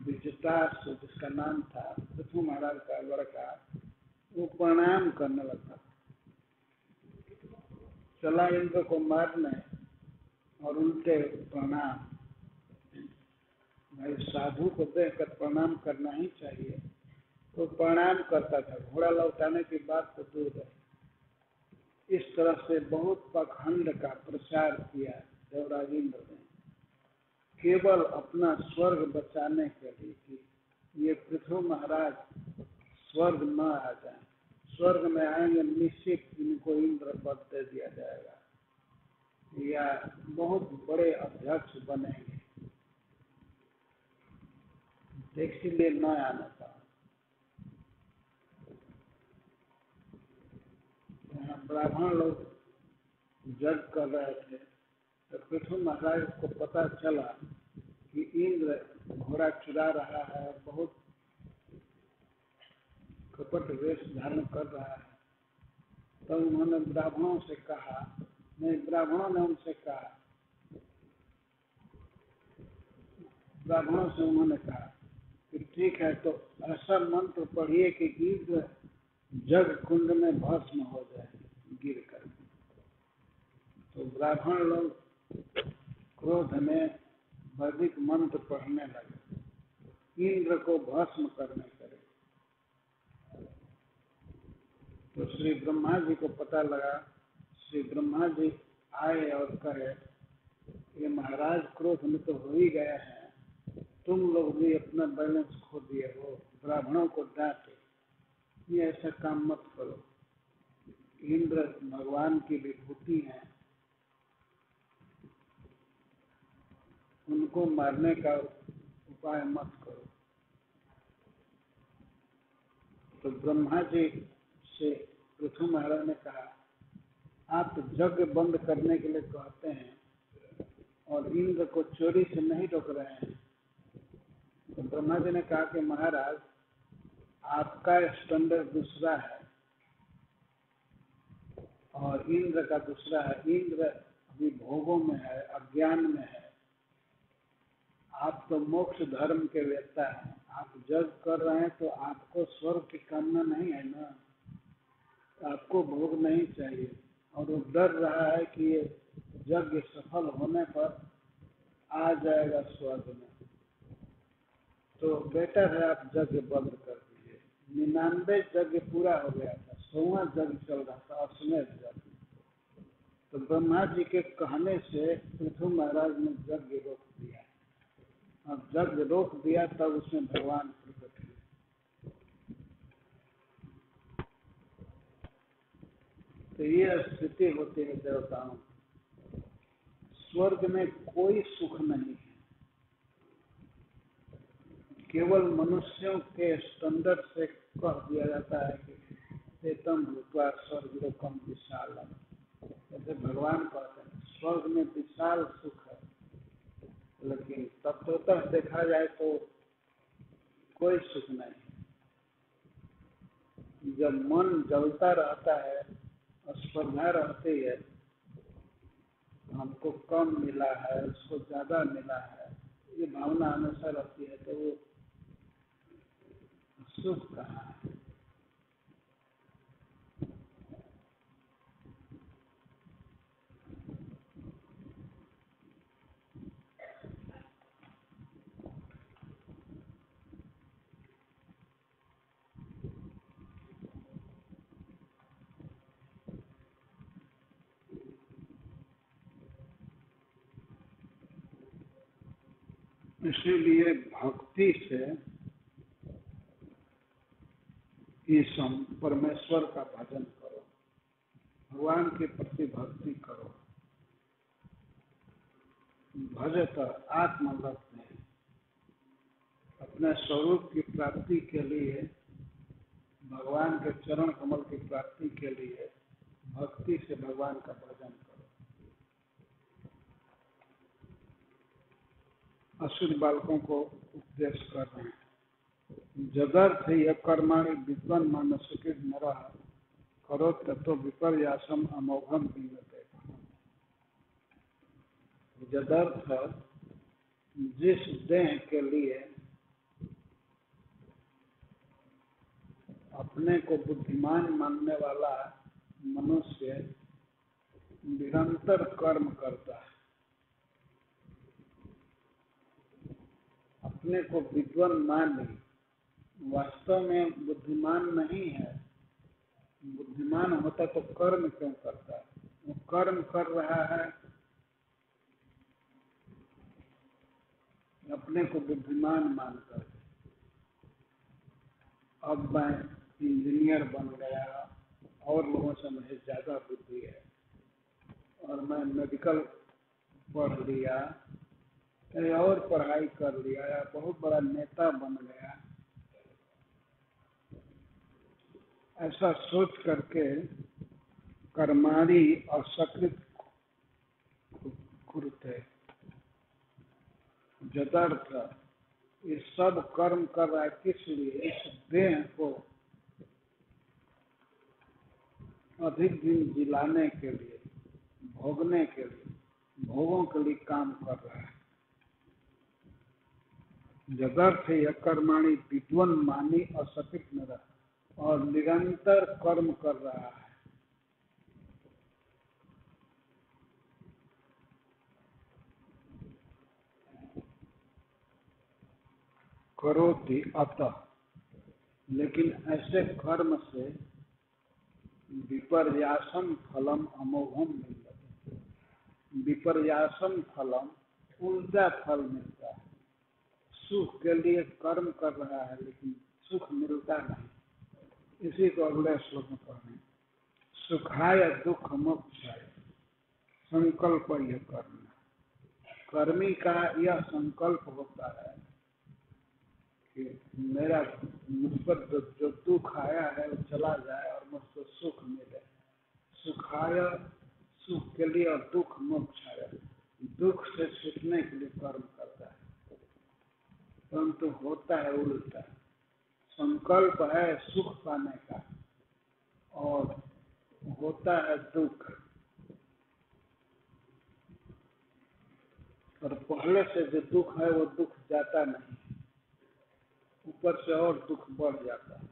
विजटास जिसका नाम था पृथु महाराज का लड़का, वो प्रणाम करने लगता, चला इंद्र को मारने और उल्टे प्रणाम। भाई साधु को देखकर प्रणाम करना ही चाहिए, तो प्रणाम करता था। घोड़ा लौटाने की बात तो दूर है। इस तरह से बहुत पाखंड का प्रचार किया देवराज इंद्र ने, केवल अपना स्वर्ग बचाने के लिए कि ये पृथु महाराज स्वर्ग न आ जाए। स्वर्ग में आएंगे निश्चित इनको इंद्र पद दे दिया जाएगा या बहुत बड़े अध्यक्ष बनेंगे, इसीलिए न आना था। ब्राह्मण लोग जज कर रहे थे तो पृथु महाराज को पता चला कि इंद्र घोड़ा चुरा रहा है और बहुत कपट वेश धारण कर रहा है। तो उन्होंने ब्राह्मणों से कहा, नहीं ब्राह्मणों ने उनसे कहा, ब्राह्मणों से उन्होंने कहा कि ठीक है तो ऐसा मंत्र पढ़िए कि इंद्र जग कुंड में भस्म हो जाए गिर कर। तो ब्राह्मण लोग क्रोध में वैदिक मंत्र पढ़ने लगे, इंद्र को भस्म करने करे। तो श्री ब्रह्मा जी को पता लगा। श्री ब्रह्मा जी आए और कहे, ये महाराज क्रोध में तो हो ही गया है, तुम लोग भी अपना बैलेंस खो दिए हो, ब्राह्मणों को डांटे, ये ऐसा काम मत करो। इंद्र भगवान की विभूति है, उनको मारने का उपाय मत करो। तो ब्रह्मा जी से पृथु महाराज ने कहा, आप यज्ञ बंद करने के लिए कहते हैं और इंद्र को चोरी से नहीं रोक रहे हैं। तो ब्रह्मा जी ने कहा कि महाराज आपका स्टैंडर्ड दूसरा है और इंद्र का दूसरा है। इंद्र भी भोगों में है, अज्ञान में है। आप तो मोक्ष धर्म के वेत्ता हैं, आप जग कर रहे हैं तो आपको स्वर्ग की कामना नहीं है ना, आपको भोग नहीं चाहिए। और वो डर रहा है कि ये यज्ञ सफल होने पर आ जाएगा स्वर्ग में, तो बेटर है आप यज्ञ बंद कर दीजिए। 99 यज्ञ पूरा हो गया था, 100वां यज्ञ चल रहा था, अश्वमेध यज्ञ। तो ब्रह्मा जी के कहने से पृथु महाराज ने यज्ञ रोक दिया। अब यज्ञ रोक दिया तब उसमें भगवान प्रकट हुए। तो ये स्थिति होती है देवताओं। स्वर्ग में कोई सुख नहीं है, केवल मनुष्यों के स्टैंडर्ड से कह दिया जाता है कि एतम भूत्वा स्वर्गलोकम विशालम। जैसे भगवान कहते हैं स्वर्ग में विशाल सुख है, लेकिन तत्वतः देखा जाए तो कोई सुख नहीं। जब मन जलता रहता है, स्पर्धा रहती है, हमको कम मिला है, उसको ज्यादा मिला है, ये भावना हमेशा रहती है, तो वो सुख कहाँ है। इसीलिए भक्ति से इस परमेश्वर का भजन करो, भगवान के प्रति भक्ति करो। भजत आत्मलक्ष्य है, अपने स्वरूप की प्राप्ति के लिए, भगवान के चरण कमल की प्राप्ति के लिए भक्ति से भगवान का भजन करो। असुर बालकों को उपदेश कर रहे हैं। जदर्थ यह कर्माणि विद्वान मानसिक नर करो तत्व विपर्यासम अमोघम विंगते। जदर्थ जिस देह के लिए अपने को बुद्धिमान मानने वाला मनुष्य निरंतर कर्म करता है, अपने को विद्वान माने, वास्तव में बुद्धिमान नहीं है। बुद्धिमान होता तो कर्म क्यों करता है? वो कर्म कर रहा है अपने को बुद्धिमान मानकर। अब मैं इंजीनियर बन गया और लोगों से मुझे ज्यादा बुद्धि है, और मैं मेडिकल पढ़ लिया और पढ़ाई कर लिया या बहुत बड़ा नेता बन गया, ऐसा सोच करके कर्माणी असकृत कुरुते। जदर्थ ये सब कर्म कर रहा है किस लिए? इस देह को अधिक दिन जिलाने के लिए, भोगने के लिए, भोगों के लिए काम कर रहा है। जदर्थ यह कर्माणी विद्वान मानी असकृत नर, और निरंतर कर्म कर रहा है। करोति अतः, लेकिन ऐसे कर्म से विपर्यासम फलम अमोघम मिलता। विपर्यासम फलम उल्टा फल मिलता है। सुख के लिए कर्म कर रहा है लेकिन सुख मिलता नहीं। इसी को अगले श्लोक में पढ़ें। सुखाय दुख मोक्षाय संकल्प यह करना। कर्मी का यह संकल्प होता है कि मेरा मुझ पर जो दुख आया है वो चला जाए और मुझको सुख मिले। सुखाय सुख के लिए और दुख मोक्षाय दुख से छूटने के लिए कर्म करता है, परंतु होता है उल्टा। संकल्प है सुख पाने का और होता है दुख। और पहले से जो दुख है वो दुख जाता नहीं, ऊपर से और दुख बढ़ जाता है।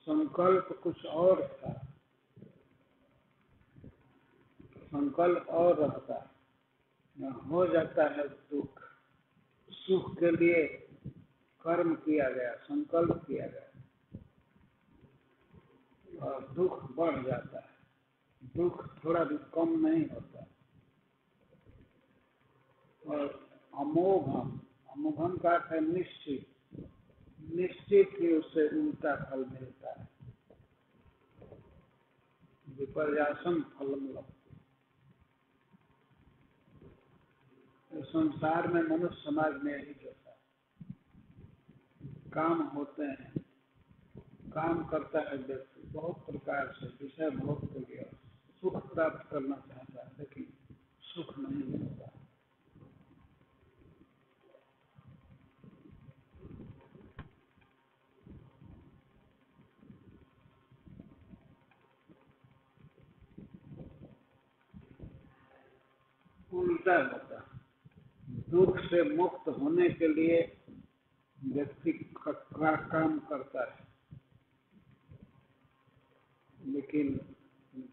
संकल्प कुछ और था, संकल्प और रहता है, हो जाता है दुख। सुख के लिए कर्म किया गया, संकल्प किया गया, और दुख बढ़ जाता है। दुख थोड़ा भी कम नहीं होता। और अमोघम, अमोघम का अर्थ है निश्चित, निश्चित ही उससे उल्टा फल मिलता है। विपर्यासम फलम लभते। संसार में मनुष्य समाज में यही होता है। काम होते हैं, काम करता है व्यक्ति बहुत प्रकार से, विषय भोग के लिए सुख प्राप्त करना चाहता है, लेकिन सुख नहीं मिलता। उल्टा होता है। दुख से मुक्त होने के लिए व्यक्ति काम करता है, लेकिन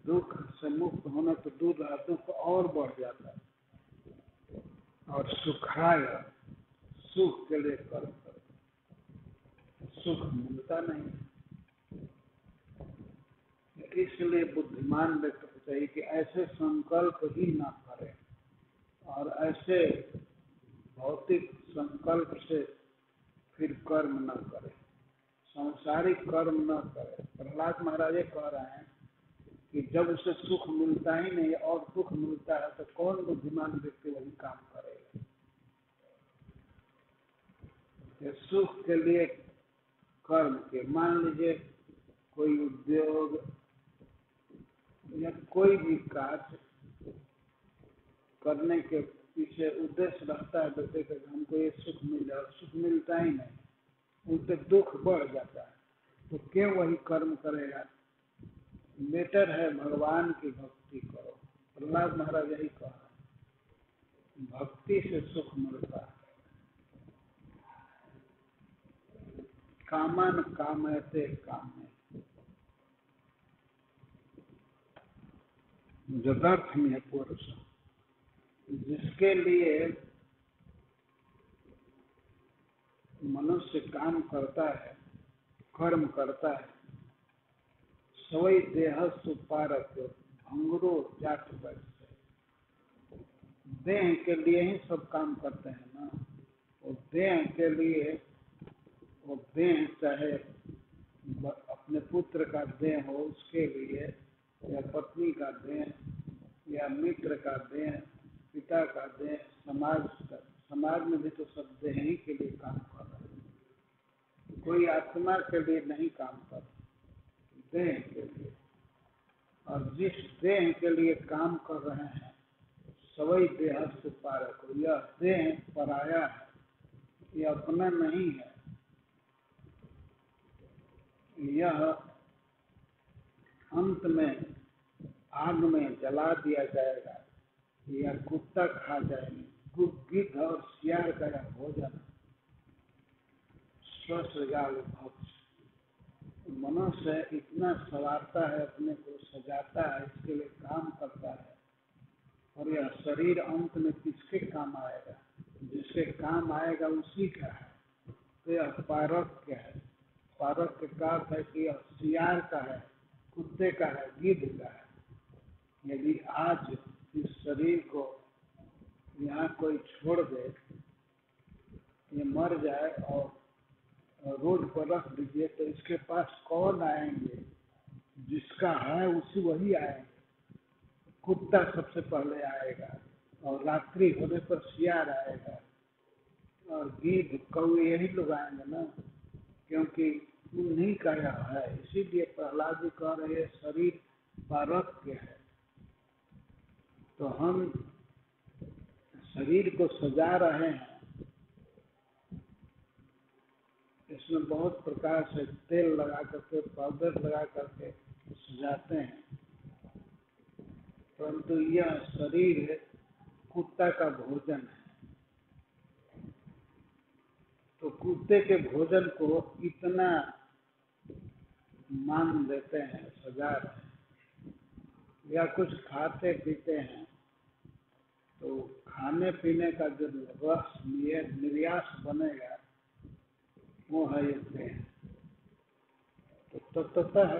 दुख से मुक्त होना तो दूर रहा, दुख और बढ़ जाता है। और सुखाय, सुख के लिए कर्म करता है, सुख मिलता नहीं। इसलिए बुद्धिमान व्यक्ति को चाहिए कि ऐसे संकल्प ही ना करें और ऐसे भौतिक संकल्प से फिर कर्म न करें, सांसारिक कर्म न करें। प्रहलाद महाराज ये कह रहे हैं कि जब उसे सुख मिलता ही नहीं और दुख मिलता है तो कौन बुद्धिमान व्यक्ति वही काम करेगा। ये सुख के लिए कर्म के, मान लीजिए कोई उद्योग या कोई भी कार्य करने के पीछे उद्देश्य रहता है व्यक्ति का, हमको ये सुख मिल जाए, सुख मिलता ही नहीं, उनसे दुख बढ़ जाता है, तो क्यों वही कर्म करेगा। बेटर है भगवान की भक्ति करो। प्रहलाद महाराज यही कह रहे हैं, भक्ति से सुख मिलता है। कामन कामयते कामे, जदर्थ में पुरुष, जिसके लिए मनुष्य काम करता है, कर्म करता है, सवई देह सुपारक भंगुरो जाट बैठ, देह के लिए ही सब काम करते हैं ना। वो देह के लिए, वो देह चाहे अपने पुत्र का देह हो उसके लिए, या पत्नी का देह, या मित्र का देह, पिता का देह, समाज का, समाज में भी तो सब देह ही के लिए काम कर रहे हैं। कोई आत्मा के लिए नहीं काम कर, देह के लिए। और जिस देह के लिए काम कर रहे हैं, सवई देह से पारक हो, यह देह पराया है, यह अपना नहीं है। यह अंत में आग में जला दिया जाएगा या कुत्ता खा जाएंगे। गिद्ध और सियार का यह भोजन, स्वसृगाल भक्ष। मनुष्य इतना सवारता है, अपने को सजाता है, इसके लिए काम करता है, और यह शरीर अंत में किसके काम आएगा। जिसके काम आएगा उसी का है। तो यह पारक्य है। पारक्य का अर्थ है कि यह सियार का है, कुत्ते का है, गिद्ध का है। यदि आज इस शरीर को यहाँ कोई छोड़ दे, ये मर जाए और रोड पर रख दीजिए, तो इसके पास कौन आएंगे। जिसका है उसी वही आएंगे। कुत्ता सबसे पहले आएगा, और रात्रि होने पर सियार आएगा, और गिद्ध कौवे यही लोग आएंगे ना, क्योंकि उन्हीं का यह है। इसीलिए प्रहलाद जी कह रहे शरीर पारक्य है। तो हम शरीर को सजा रहे हैं, इसमें बहुत प्रकार से तेल लगा करके, पाउडर लगा करके सजाते हैं, परंतु यह शरीर कुत्ता का भोजन है, तो कुत्ते के भोजन को इतना मान देते हैं, सजा रहे हैं, या कुछ खाते पीते हैं तो खाने पीने का जो रस निर्यास बनेगा वो है ये देह। तो ततः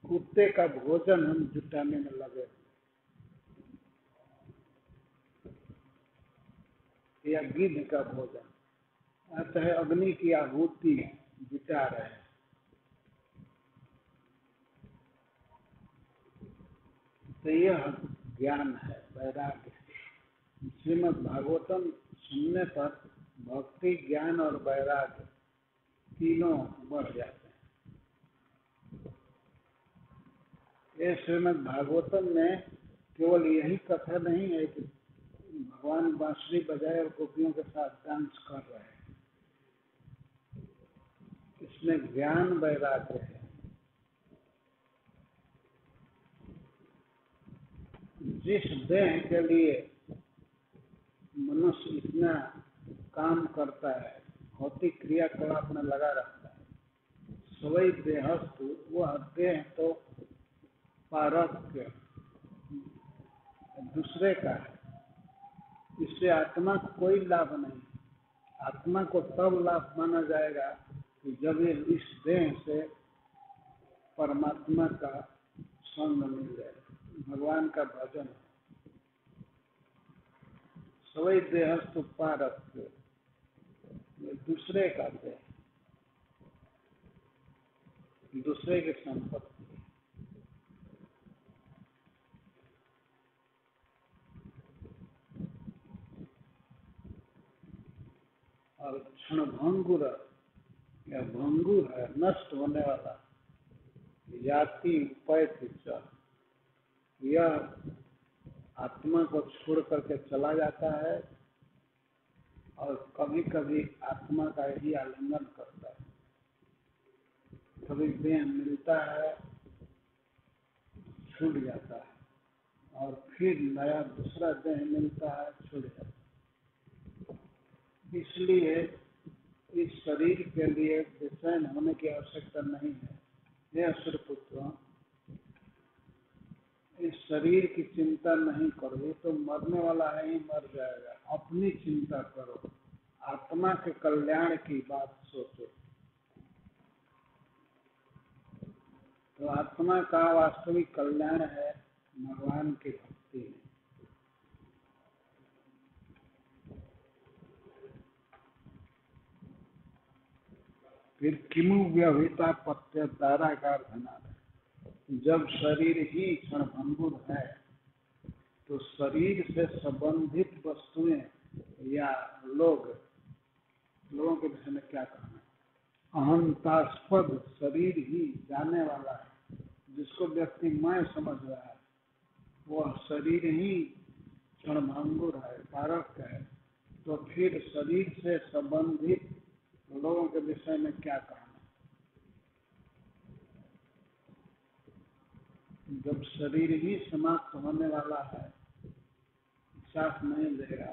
कुत्ते का भोजन हम जुटाने में लगे, या गिद्ध का भोजन, अतः अग्नि की आहुति जुटा रहे हैं। तो यह ज्ञान है, वैराग्य। श्रीमद् भागवतम सुनने पर भक्ति, ज्ञान और वैराग्य तीनों बढ़ जाते हैं। ये श्रीमद् भागवतम में केवल यही कथा नहीं है कि भगवान बांसुरी बजाए और गोपियों के साथ डांस कर रहे हैं। इसमें ज्ञान वैराग्य है। जिस देह के लिए मनुष्य इतना काम करता है, भौतिक क्रियाकलाप में लगा रहता है, सवै देहस्तु, वह देह तो पारक्य दूसरे का है, इससे आत्मा को कोई लाभ नहीं। आत्मा को तब लाभ माना जाएगा कि जब ये इस देह से परमात्मा का संग मिल जाए, भगवान का भजन। सवै देहस्तु पारक्य, दूसरे का देह, दूसरे की संपत्ति। और क्षणभंगुर या भंगुर है, नष्ट होने वाला, याति उपैति च, यह आत्मा को छोड़ करके चला जाता है और कभी कभी आत्मा का ही आलिंगन करता है। कभी देह मिलता है, छूट जाता है, और फिर नया दूसरा देह मिलता है, छूट जाता है। इसलिए इस शरीर के लिए बेचैन होने की आवश्यकता नहीं है। हे असुरपुत्र, इस शरीर की चिंता नहीं करो, ये तो मरने वाला है, ही मर जाएगा। अपनी चिंता करो, आत्मा के कल्याण की बात सोचो। तो आत्मा का वास्तविक कल्याण है भगवान की भक्ति। फिर किमु व्यवहिता पत्य दाराकार धना, जब शरीर ही क्षणभंगुर है तो शरीर से संबंधित वस्तुएं या लोगों के विषय में क्या कहना। अहंतास्पद शरीर ही जाने वाला है, जिसको व्यक्ति मैं समझ रहा है, वह शरीर ही क्षणभंगुर है, पारक है। तो फिर शरीर से संबंधित लोगों के विषय में क्या कहना। जब शरीर ही समाप्त होने वाला है, साथ नहीं देगा,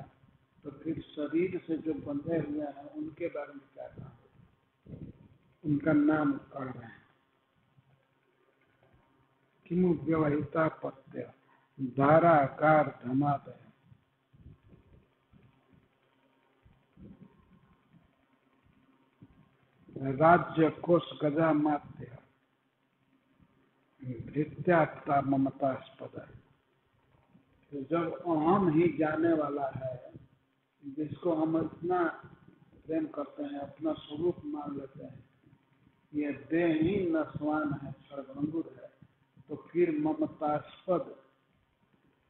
तो फिर शरीर से जो बंधे हुए हैं उनके बारे में क्या कहना, उनका नाम कर रहे हैं। किमु व्यवहिता पत्य धाराकार धमादय, राज्य कोश गजा मात्य भृत्यात्ता ममतास्पद। तो जब अहम ही जाने वाला है, जिसको हम इतना प्रेम करते हैं, अपना स्वरूप मान लेते हैं, ये देह ही नस्वान है, क्षणभंगुर है, तो फिर ममतास्पद,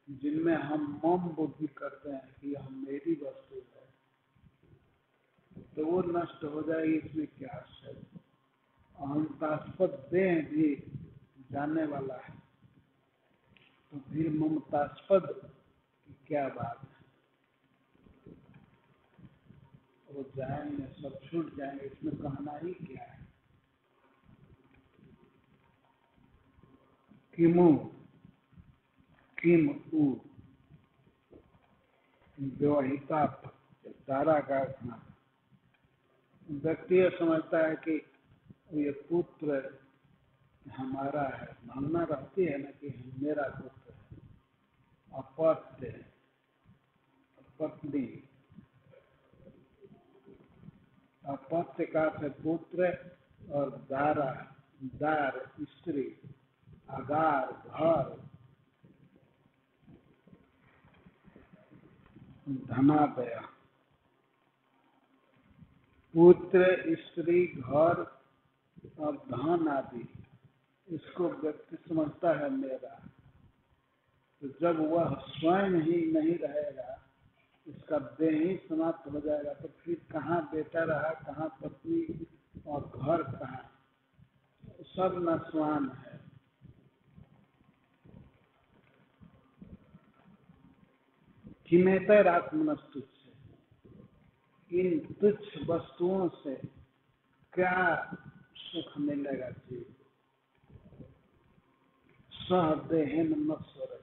जिनमें हम मम बुद्धि करते हैं कि यह मेरी वस्तु है, तो वो नष्ट हो जाएगी। इसमें क्या आश्चर्य। अहंतास्पद देह भी जाने वाला है, तो फिर ममतास्पद की क्या बात है। वो जाएंगे, सब छूट जाएंगे, इसमें कहना ही क्या है। किमु किम उ, विवाहिता तारा का घना। व्यक्ति यह समझता है कि ये पुत्र हमारा है, भावना रहती है ना कि मेरा पुत्र है। अपत्य पत्नी, अपत्य का है पुत्र, और दारा दार स्त्री, आगार घर, धनादय। पुत्र, स्त्री, घर और धन आदि, इसको व्यक्ति समझता है मेरा। तो जब वह स्वयं ही नहीं रहेगा, इसका देह ही समाप्त हो जाएगा, तो फिर कहाँ बेटा रहा, कहाँ पत्नी और घर कहाँ, सब नश्वान है। किमेतर आत्मनस्तुच्छ, इन तुच्छ वस्तुओं से क्या सुख मिलेगा जी। सह देहन नश्वर,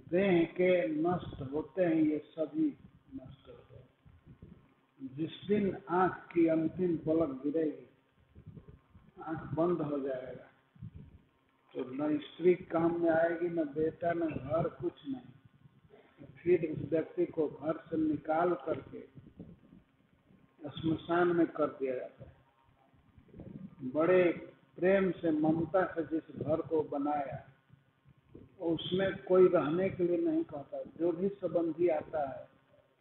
देह के नष्ट होते हैं ये सभी नष्ट होते हैं। जिस दिन आंख की अंतिम पलक गिरेगी, आंख बंद हो जाएगा, तो न स्त्री काम में आएगी, न बेटा, न घर, कुछ नहीं। फिर उस व्यक्ति को घर से निकाल करके श्मशान में कर दिया जाता है। बड़े प्रेम से, ममता से जिस घर को बनाया, उसमें कोई रहने के लिए नहीं कहता। जो भी संबंधी आता है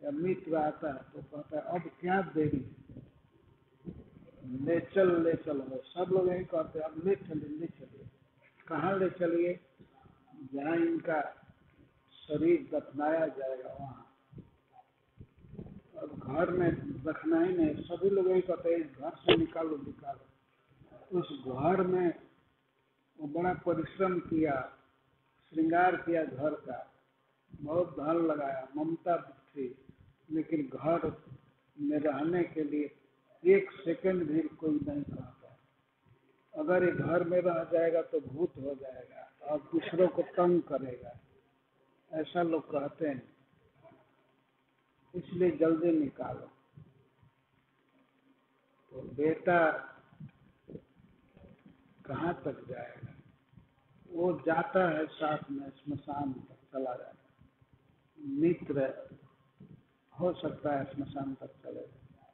या मित्र आता है तो कहता है अब क्या देरी, ले चल हो। सब लोग यही कहते हैं अब ले चलिए। कहाँ ले चलिए? जहाँ इनका शरीर दफनाया जाएगा वहाँ। अब घर में रखना ही नहीं, सभी लोग यही कहते हैं घर से निकालो। उस घर में वो बड़ा परिश्रम किया, श्रृंगार किया घर का, बहुत धन लगाया, ममता थी, लेकिन घर में रहने के लिए एक सेकंड भी कोई नहीं कहता। अगर ये घर में रह जाएगा तो भूत हो जाएगा और दूसरों को तंग करेगा, ऐसा लोग कहते हैं। इसलिए जल्दी निकालो। तो बेटा कहाँ तक जाएगा? वो जाता है साथ में, श्मशान तक चला जाता है। मित्र हो सकता है श्मशान तक चले जाए।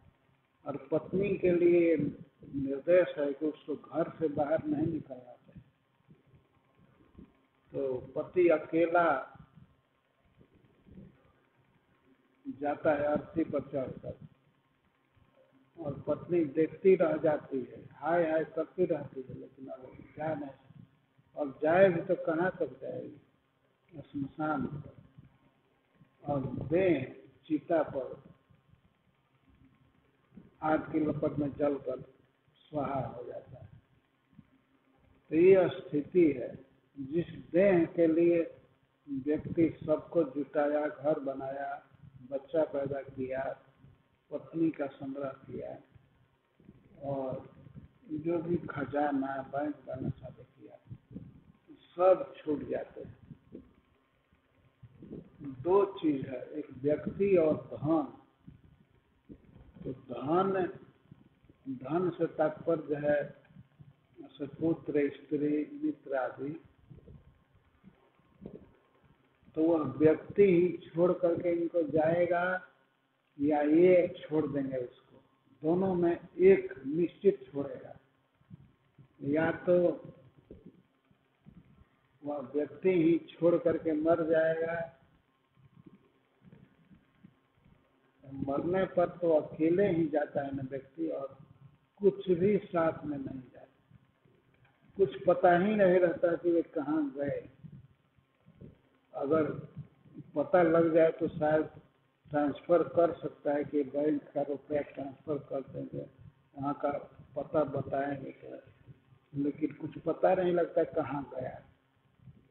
और पत्नी के लिए निर्देश है कि उसको घर से बाहर नहीं निकलना चाहिए। तो पति अकेला जाता है अर्थी पर चढ़कर, और पत्नी देखती रह जाती है, हाय हाय करती रहती है, लेकिन अब जा नहीं सकती। और जाए भी तो कहाँ तक जाएगी? श्मशान पर। और देह चिता पर आग की लपट में जलकर स्वाहा हो जाता है। तो ये स्थिति है। जिस देह के लिए व्यक्ति सबको जुटाया, घर बनाया, बच्चा पैदा किया, पत्नी का संग्रह किया, और जो भी खजाना बैंक बैलेंस आदि किया, सब छूट जाते हैं। दो चीज है, एक व्यक्ति और धन। तो धन से तात्पर्य है पुत्र, स्त्री, मित्र आदि। तो वह व्यक्ति ही छोड़ करके इनको जाएगा या ये छोड़ देंगे उसको? दोनों में एक निश्चित छोड़ेगा। या तो वह व्यक्ति ही छोड़ करके मर जाएगा, मरने पर तो अकेले ही जाता है न व्यक्ति, और कुछ भी साथ में नहीं जाता। कुछ पता ही नहीं रहता कि वे कहाँ गए। अगर पता लग जाए तो शायद ट्रांसफर कर सकता है कि बैंक का रुपया ट्रांसफर कर देंगे, वहाँ का पता बताएंगे क्या, लेकिन कुछ पता नहीं लगता कहाँ गया।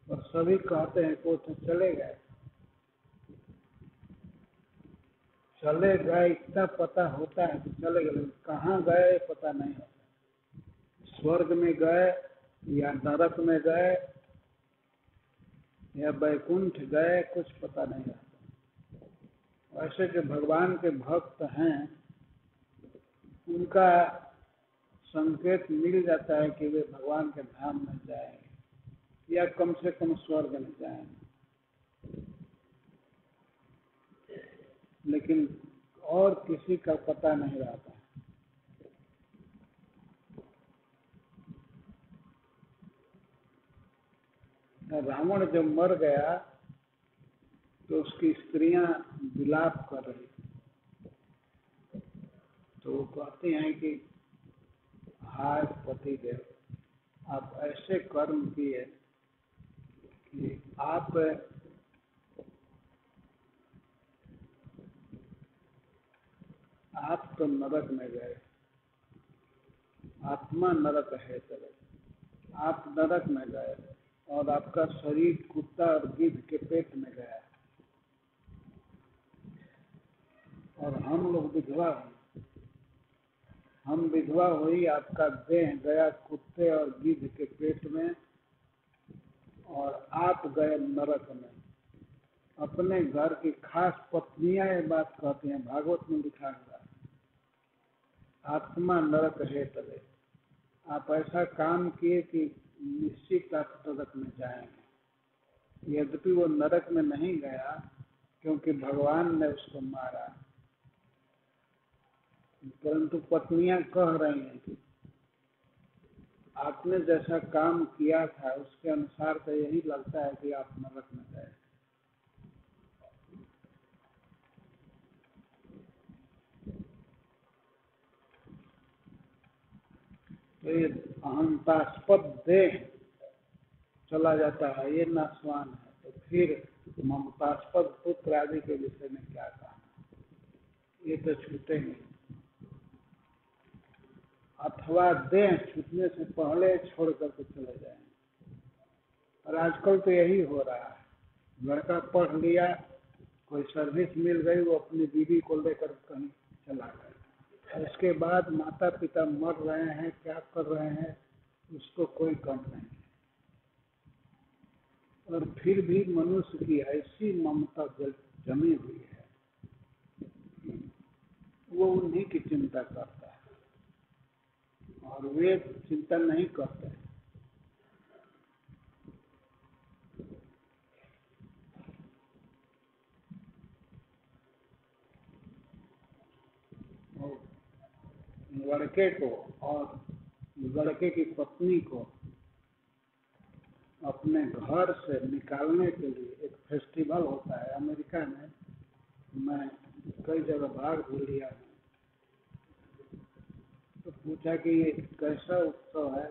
और सभी कहते हैं कि वो तो चले गए, इतना पता होता है कि चले गए, कहाँ गए पता नहीं होता। स्वर्ग में गए या नरक में गए या बैकुंठ गए, कुछ पता नहीं रहता। ऐसे जो भगवान के भक्त हैं उनका संकेत मिल जाता है कि वे भगवान के धाम में जाएंगे या कम से कम स्वर्ग में जाएंगे, लेकिन और किसी का पता नहीं रहता। रावण जब मर गया तो उसकी स्त्रियां विलाप कर रही थी, तो वो कहती हैं कि हाय पतिदेव, आप ऐसे कर्म किए कि आप तो नरक में गए, आत्मा नरक है चले, आप नरक में गए और आपका शरीर कुत्ता और गिद्ध के पेट में गया, और हम लोग विधवा हुई, हम विधवा हुई, आपका देह गया कुत्ते और गिद्ध के पेट में और आप गए नरक में। अपने घर की खास पत्नियां ये बात कहती हैं, भागवत में लिखा हुआ, आत्मा नरक है तले, आप ऐसा काम किए कि निश्चित आप नरक में जाएंगे। यद्यपि वो नरक में नहीं गया क्योंकि भगवान ने उसको मारा, परंतु पत्नियां कह रही हैं कि आपने जैसा काम किया था उसके अनुसार तो यही लगता है कि आप नरक में गए। तो ये अहंतास्पद देह चला जाता है, ये नाशवान है, तो फिर ममतास्पद पुत्र आदि के विषय में क्या कहा, ये तो छूटेंगे। अथवा देह छूटने से पहले छोड़ करके चले जाएंगे। और आजकल तो यही हो रहा है, लड़का पढ़ लिया, कोई सर्विस मिल गई, वो अपनी बीवी को लेकर कहीं चला गया, इसके बाद माता पिता मर रहे हैं, क्या कर रहे हैं उसको कोई कम नहीं। और फिर भी मनुष्य की ऐसी ममता जमी हुई है, वो उन्हीं की चिंता करता है और वे चिंता नहीं करते। लड़के को और लड़के की पत्नी को अपने घर से निकालने के लिए एक फेस्टिवल होता है अमेरिका में, मैं कई जगह भाग भी लिया हूँ। तो पूछा कि ये कैसा उत्सव है,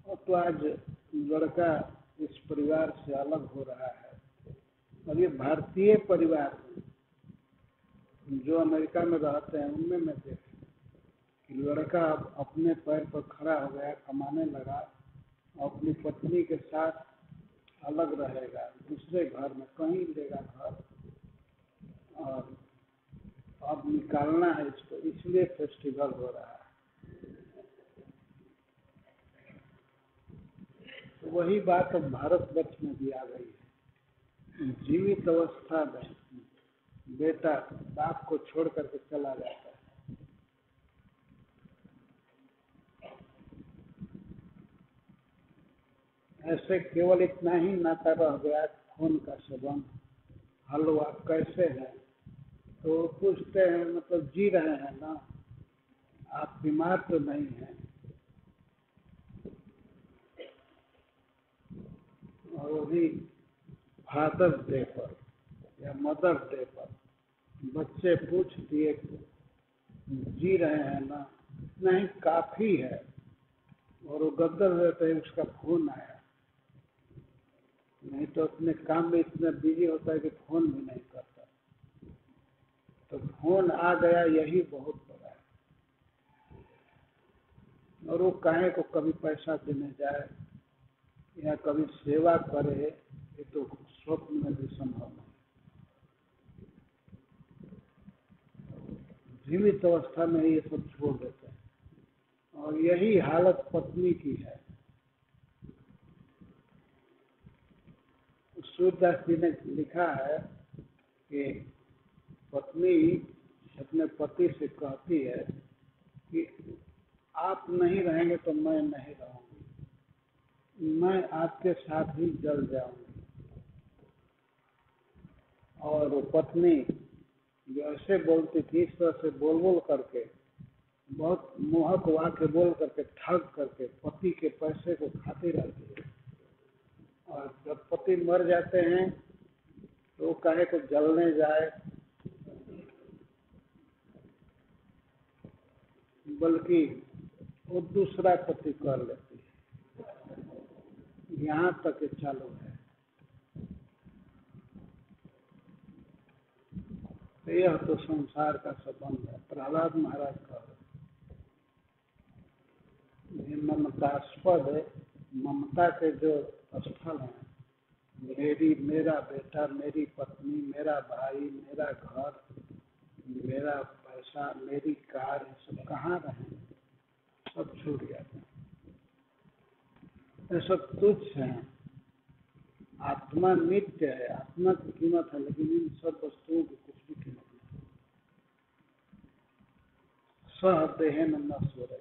और तो आज लड़का इस परिवार से अलग हो रहा है। और ये भारतीय परिवार जो अमेरिका में रहते हैं उनमें मैं देखा कि लड़का अपने पैर पर खड़ा हो गया, कमाने लगा, अपनी पत्नी के साथ अलग रहेगा, दूसरे घर में कहीं लेगा घर, और अब निकालना है इसको, इसलिए फेस्टिवल हो रहा है। तो वही बात अब भारतवर्ष में भी आ गई है। जीवित अवस्था में बेटा बाप को छोड़ करके चला जाता है। ऐसे केवल इतना ही नाता रह गया, खून का संबंध, हेलो आप कैसे हैं, तो पूछते हैं मतलब जी रहे हैं ना, आप बीमार तो नहीं हैं। और वही फादर्स डे पर या मदर्स डे पर बच्चे पूछ दिए जी रहे हैं ना, इतना ही काफी है। और वो गदर रहते हैं, उसका फोन आया, नहीं तो अपने काम में इतना बिजी होता है कि फोन भी नहीं करता। तो फोन आ गया, यही बहुत बड़ा है। और वो काहे को कभी पैसा देने जाए या कभी सेवा करे, ये तो स्वप्न में भी संभव नहीं। जीवित अवस्था में ये सब छोड़ देते हैं। और यही हालत पत्नी की है। सूरदास जी ने लिखा है कि पत्नी अपने पति से कहती है कि आप नहीं रहेंगे तो मैं नहीं रहूंगी, मैं आपके साथ ही जल जाऊंगी। और वो पत्नी जो ऐसे बोलती थी, इस तरह से बोल बोल करके, बहुत मोहक वाक्य बोल करके, ठग करके पति के पैसे को खाती रहती है। और जब पति मर जाते हैं तो वो कहे को जलने जाए, बल्कि वो दूसरा पति कर लेती है। यहाँ तक चालू है। तो यह तो संसार का संबंध है। प्रहलाद महाराज का ममतास्पद, ममता के जो स्थल हैं, मेरा बेटा, मेरी पत्नी, मेरा भाई, मेरा घर, मेरा पैसा, मेरी कार, ये सब कहाँ रहे? सब छूट जाते हैं। ये सब तुच्छ है। आत्मा नित्य है, आत्मा की कीमत है, लेकिन इन सब वस्तुओं की कुछ भी कीमत नहीं। सह देहन नष्ट हो रहे,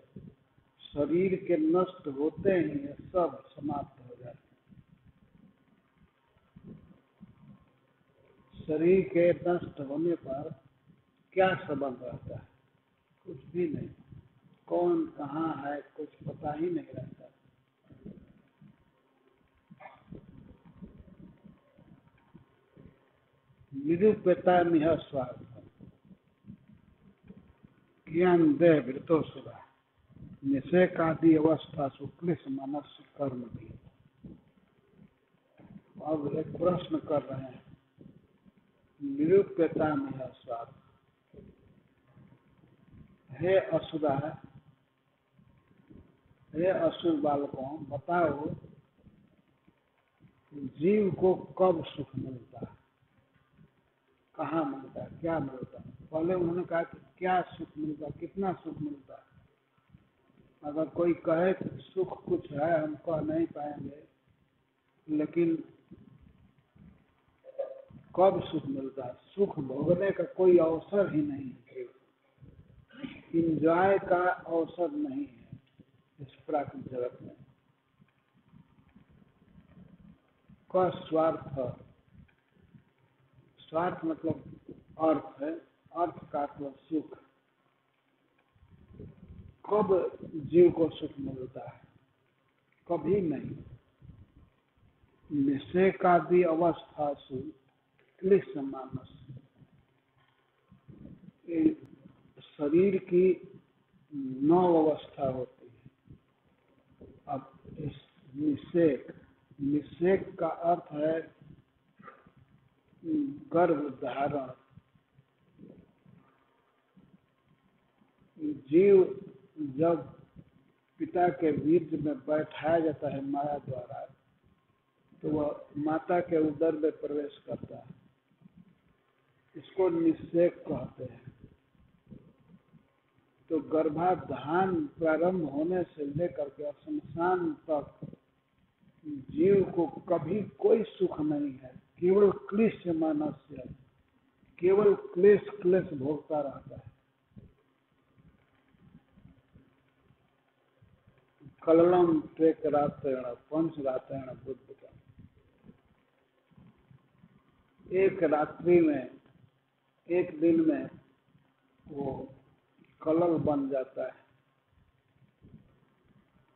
शरीर के नष्ट होते ही ये सब समाप्त हो जाते हैं। शरीर के नष्ट होने पर क्या संबंध रहता है? कुछ भी नहीं। कौन कहाँ है कुछ पता ही नहीं रहता। निरूपता निह स्वार्थ ज्ञान देह वृतो सुधा निषेकादि अवस्था शुक्लिश मनस्य कर्म भी। अब एक प्रश्न कर रहे हैं, निरूपता निह स्वार्थ। हे असुरा, हे असुर बालकों, बताओ जीव को कब सुख मिलता है, कहाँ मिलता है, क्या मिलता है? पहले उन्होंने कहा कि क्या सुख मिलता है, कितना सुख मिलता है। अगर कोई कहे कि सुख कुछ है, हम कह नहीं पाएंगे, लेकिन कब सुख मिलता है? सुख भोगने का कोई अवसर ही नहीं है, इंजॉय का अवसर नहीं है इस प्राकृतिक जगत में। का स्वार्थ, स्वार्थ मतलब अर्थ है, अर्थ का मतलब सुख। कब जीव को सुख मिलता है? कभी नहीं। निषेकादि अवस्था से क्लिष्ट मानस, शरीर की 9 अवस्था होती है। अब इस निषेक, निषेक का अर्थ है गर्भ धारण। जीव जब पिता के वीर्य में बैठाया जाता है माया द्वारा, तो वह माता के उदर में प्रवेश करता है। इसको निषेक कहते हैं। तो गर्भाधान प्रारंभ होने से लेकर के शमशान तक जीव को कभी कोई सुख नहीं है, केवल क्लेश मानस्य, केवल क्लेश क्लेश भोगता रहता है। कललम टेक रात्रेण पंच रात्रेण बुद्ध का, एक रात्रि में, एक दिन में वो कलल बन जाता है।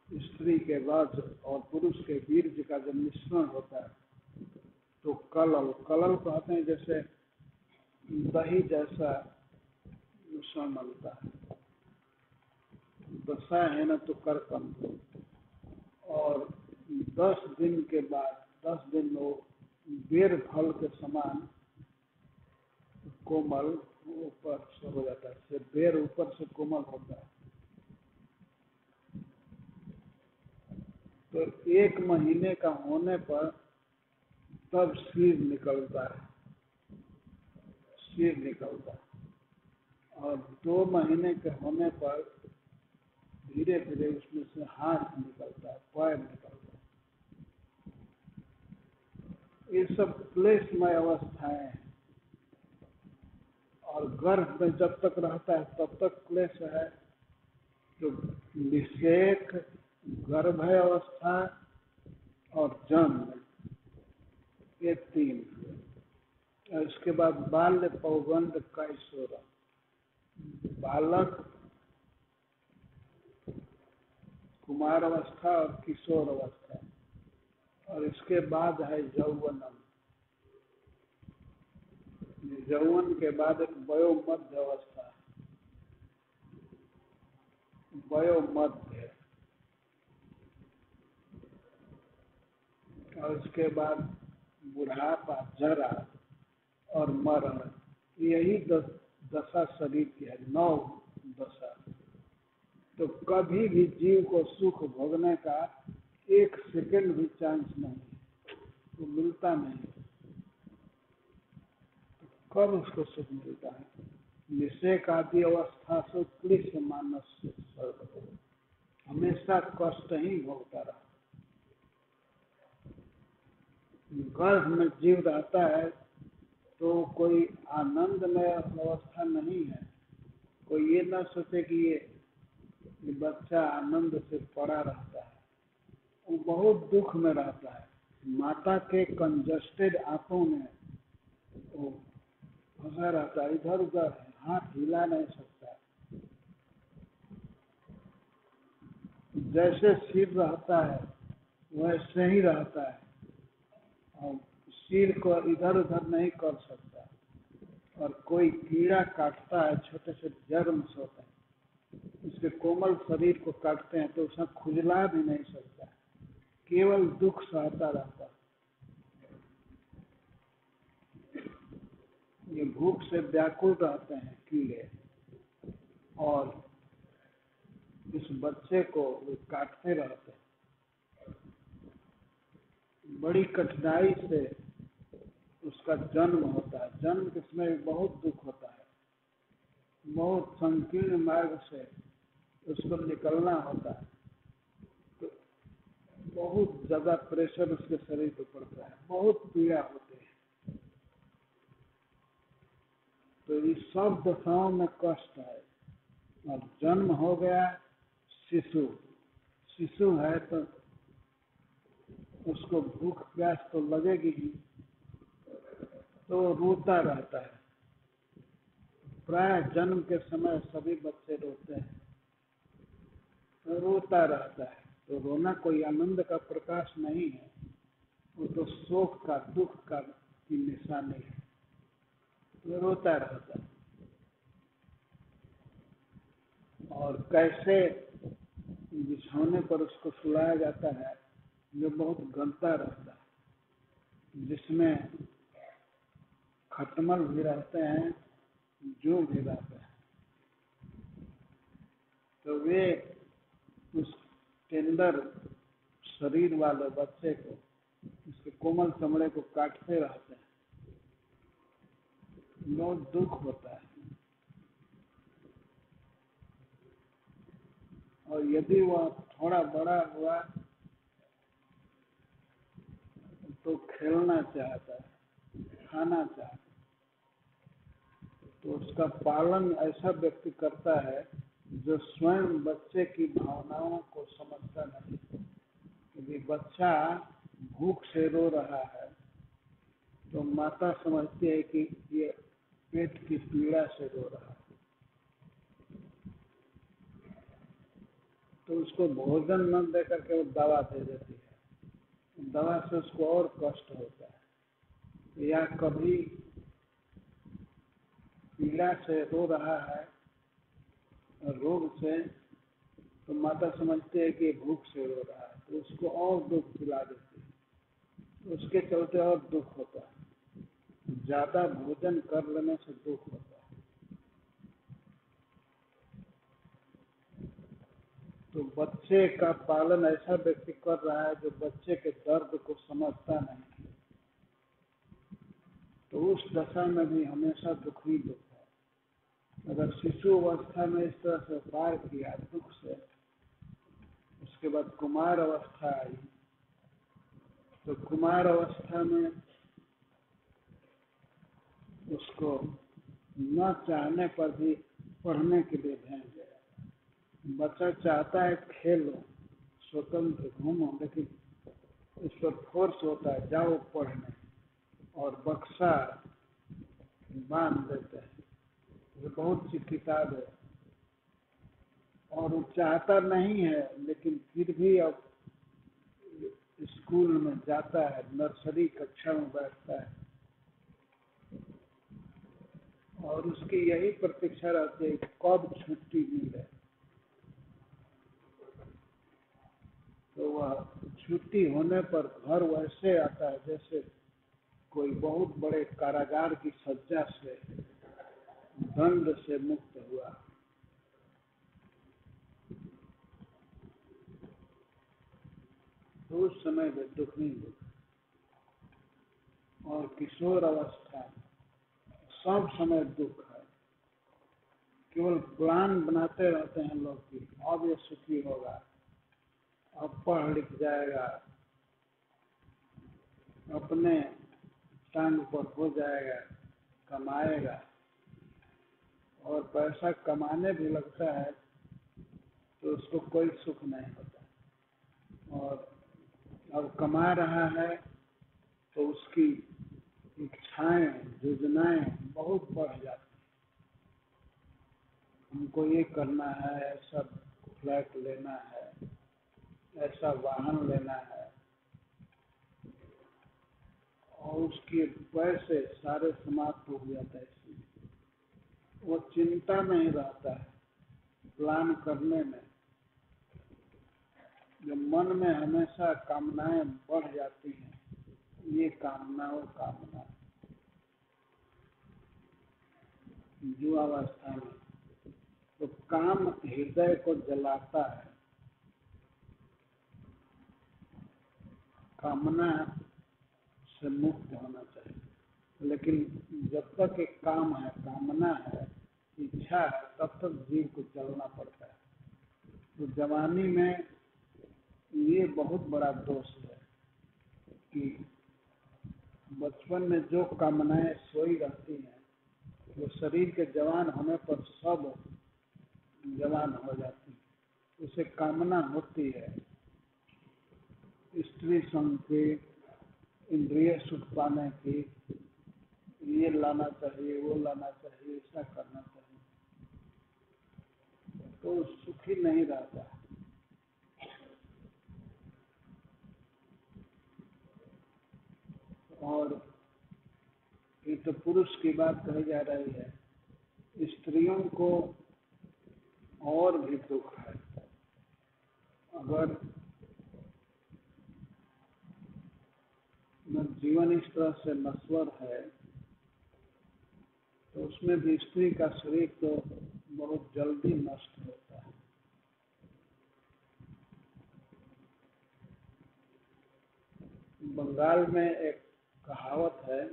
स्त्री के रज और पुरुष के वीर्य का जब मिश्रण होता है तो कलल, कलल कहते हैं जैसे दही जैसा मिश्रण बनता है। दशा है न तो करकम। और 10 दिन के बाद, 10 दिन में वो बेर फल के समान कोमल ऊपर से हो जाता है। से बेर ऊपर से कोमल होता है। तो 1 महीने का होने पर तब सिर निकलता है, सिर निकलता है। और 2 महीने के होने पर धीरे धीरे उसमें से हाथ निकलता है, पैर निकलता है। ये सब क्लेशमय अवस्थाएं हैं। और गर्भ में जब तक रहता है तब तक क्लेश है। तो निषेक, गर्भय अवस्था और जन्म, ये 3। और इसके बाद बाल्य, पौगंड, कैशोर। बालक, कुमार अवस्था और किशोर अवस्था। और इसके बाद है यौवनम। यौवन के बाद एक वयोमध्य अवस्था, वयोमध्य। और इसके बाद बुढ़ापा, जरा और मरण। यही दशा शरीर की है, 9 दशा। तो कभी भी जीव को सुख भोगने का 1 सेकंड भी चांस नहीं, तो मिलता नहीं। तो कब उसको सुख मिलता है? निषेक आदि अवस्था से क्लिश मानस से हमेशा कष्ट ही भोगता रहा। गर्भ में जीव रहता है तो कोई आनंदमय अवस्था नहीं है। कोई ये ना सोचे कि ये बच्चा आनंद से पड़ा रहता है, वो बहुत दुख में रहता है। माता के कंजस्टेड आंखों में वो फंसा रहता है, इधर उधर हाथ हिला नहीं सकता। जैसे सिर रहता है वैसे ही रहता है, और सिर को इधर उधर नहीं कर सकता। और कोई कीड़ा काटता है, छोटे से जर्म्स होते हैं, उसके कोमल शरीर को काटते हैं तो उसमें खुजला भी नहीं सकता, केवल दुख सहता रहता है। ये भूख से व्याकुल रहते हैं कीड़े, और इस बच्चे को वो काटते रहते हैं। बड़ी कठिनाई से उसका जन्म होता है। जन्म के समय बहुत दुख होता है, बहुत संकीर्ण मार्ग से उसको निकलना होता है। तो बहुत ज्यादा प्रेशर उसके शरीर पर पड़ता है, बहुत पीड़ा होती है। तो इस सब दशाओं में कष्ट है। और जन्म हो गया शिशु, शिशु है तो उसको भूख प्यास तो लगेगी ही, तो रोता रहता है। प्राय जन्म के समय सभी बच्चे रोते हैं, तो रोता रहता है। तो रोना कोई आनंद का प्रकाश नहीं है, वो तो शोक का, दुख का की निशानी है। तो रोता रहता है। और कैसे बिछौने पर उसको सुलाया जाता है, जो बहुत गंदा रहता है, जिसमें खटमल भी रहते हैं, जू भी रहते हैं। तो वे उस टेंडर शरीर वाले बच्चे को, उसके कोमल चमड़े को काटते रहते हैं। बहुत दुख होता है। और यदि वह थोड़ा बड़ा हुआ तो खेलना चाहता है, खाना चाहता है, तो उसका पालन ऐसा व्यक्ति करता है जो स्वयं बच्चे की भावनाओं को समझता नहीं। यदि बच्चा भूख से रो रहा है तो माता समझती है कि ये पेट की पीड़ा से रो रहा है, तो उसको भोजन न दे करके वो दवा दे देती है। दवा से उसको और कष्ट होता है। या कभी पीड़ा से रो रहा है, रोग से, तो माता समझती है कि भूख से रो रहा है, तो उसको और दुख दिला देती है, तो उसके चलते और दुख होता है। ज्यादा भोजन कर लेने से दुख होता है। तो बच्चे का पालन ऐसा व्यक्ति कर रहा है जो बच्चे के दर्द को समझता नहीं, तो उस दशा में भी हमेशा दुख ही दुख है। अगर शिशु अवस्था में इस तरह से पार किया दुख से, उसके बाद कुमार अवस्था आई, तो कुमार अवस्था में उसको न चाहने पर भी पढ़ने के लिए भेज देगा। बच्चा चाहता है खेलो, स्वतंत्र घूमो, लेकिन इस पर फोर्स होता है जाओ पढ़ने, और बक्सा बांध देते हैं। ये बहुत सी किताब है और वो चाहता नहीं है, लेकिन फिर भी अब स्कूल में जाता है, नर्सरी कक्षा में बैठता है और उसकी यही प्रतीक्षा रहती है कब छुट्टी मिले। तो वह छुट्टी होने पर घर वैसे आता है जैसे कोई बहुत बड़े कारागार की सज्जा से, दंड से मुक्त हुआ। तो उस समय में दुख नहीं होता। और किशोर अवस्था सब समय दुख है। केवल प्लान बनाते रहते हैं लोग कि अब ये सुखी होगा, अब पढ़ लिख जाएगा, अपने टांग पर हो जाएगा, कमाएगा। और पैसा कमाने भी लगता है तो उसको कोई सुख नहीं होता। और अब कमा रहा है तो उसकी इच्छाएं, योजनाएं बहुत बढ़ जाती। हमको ये करना है, ऐसा फ्लैट लेना है, ऐसा वाहन लेना है, और उसके पैसे सारे समाप्त हो जाता है। इसलिए वो चिंता नहीं रहता है प्लान करने में। जो मन में हमेशा कामनाएं बढ़ जाती हैं, ये कामना वो कामना, युवावस्था में तो काम हृदय को जलाता है। कामना से मुक्त होना चाहिए, लेकिन जब तक एक काम है, कामना है, इच्छा है, तब तक जीव को चलना पड़ता है। तो जवानी में ये बहुत बड़ा दोष है कि बचपन में जो कामनाएं सोई रहती हैं, वो शरीर के जवान होने पर सब जवान हो जाती है। उसे कामना होती है स्त्री संग की, इंद्रिय सुख पाने की, ये लाना चाहिए, वो लाना चाहिए, ऐसा करना चाहिए, तो सुखी नहीं रहता। और ये तो पुरुष की बात कही जा रही है, स्त्रियों को और भी दुख है। अगर जीवन इस तरह से नश्वर है तो उसमें भी स्त्री का शरीर तो बहुत जल्दी नष्ट होता है। बंगाल में एक कहावत है,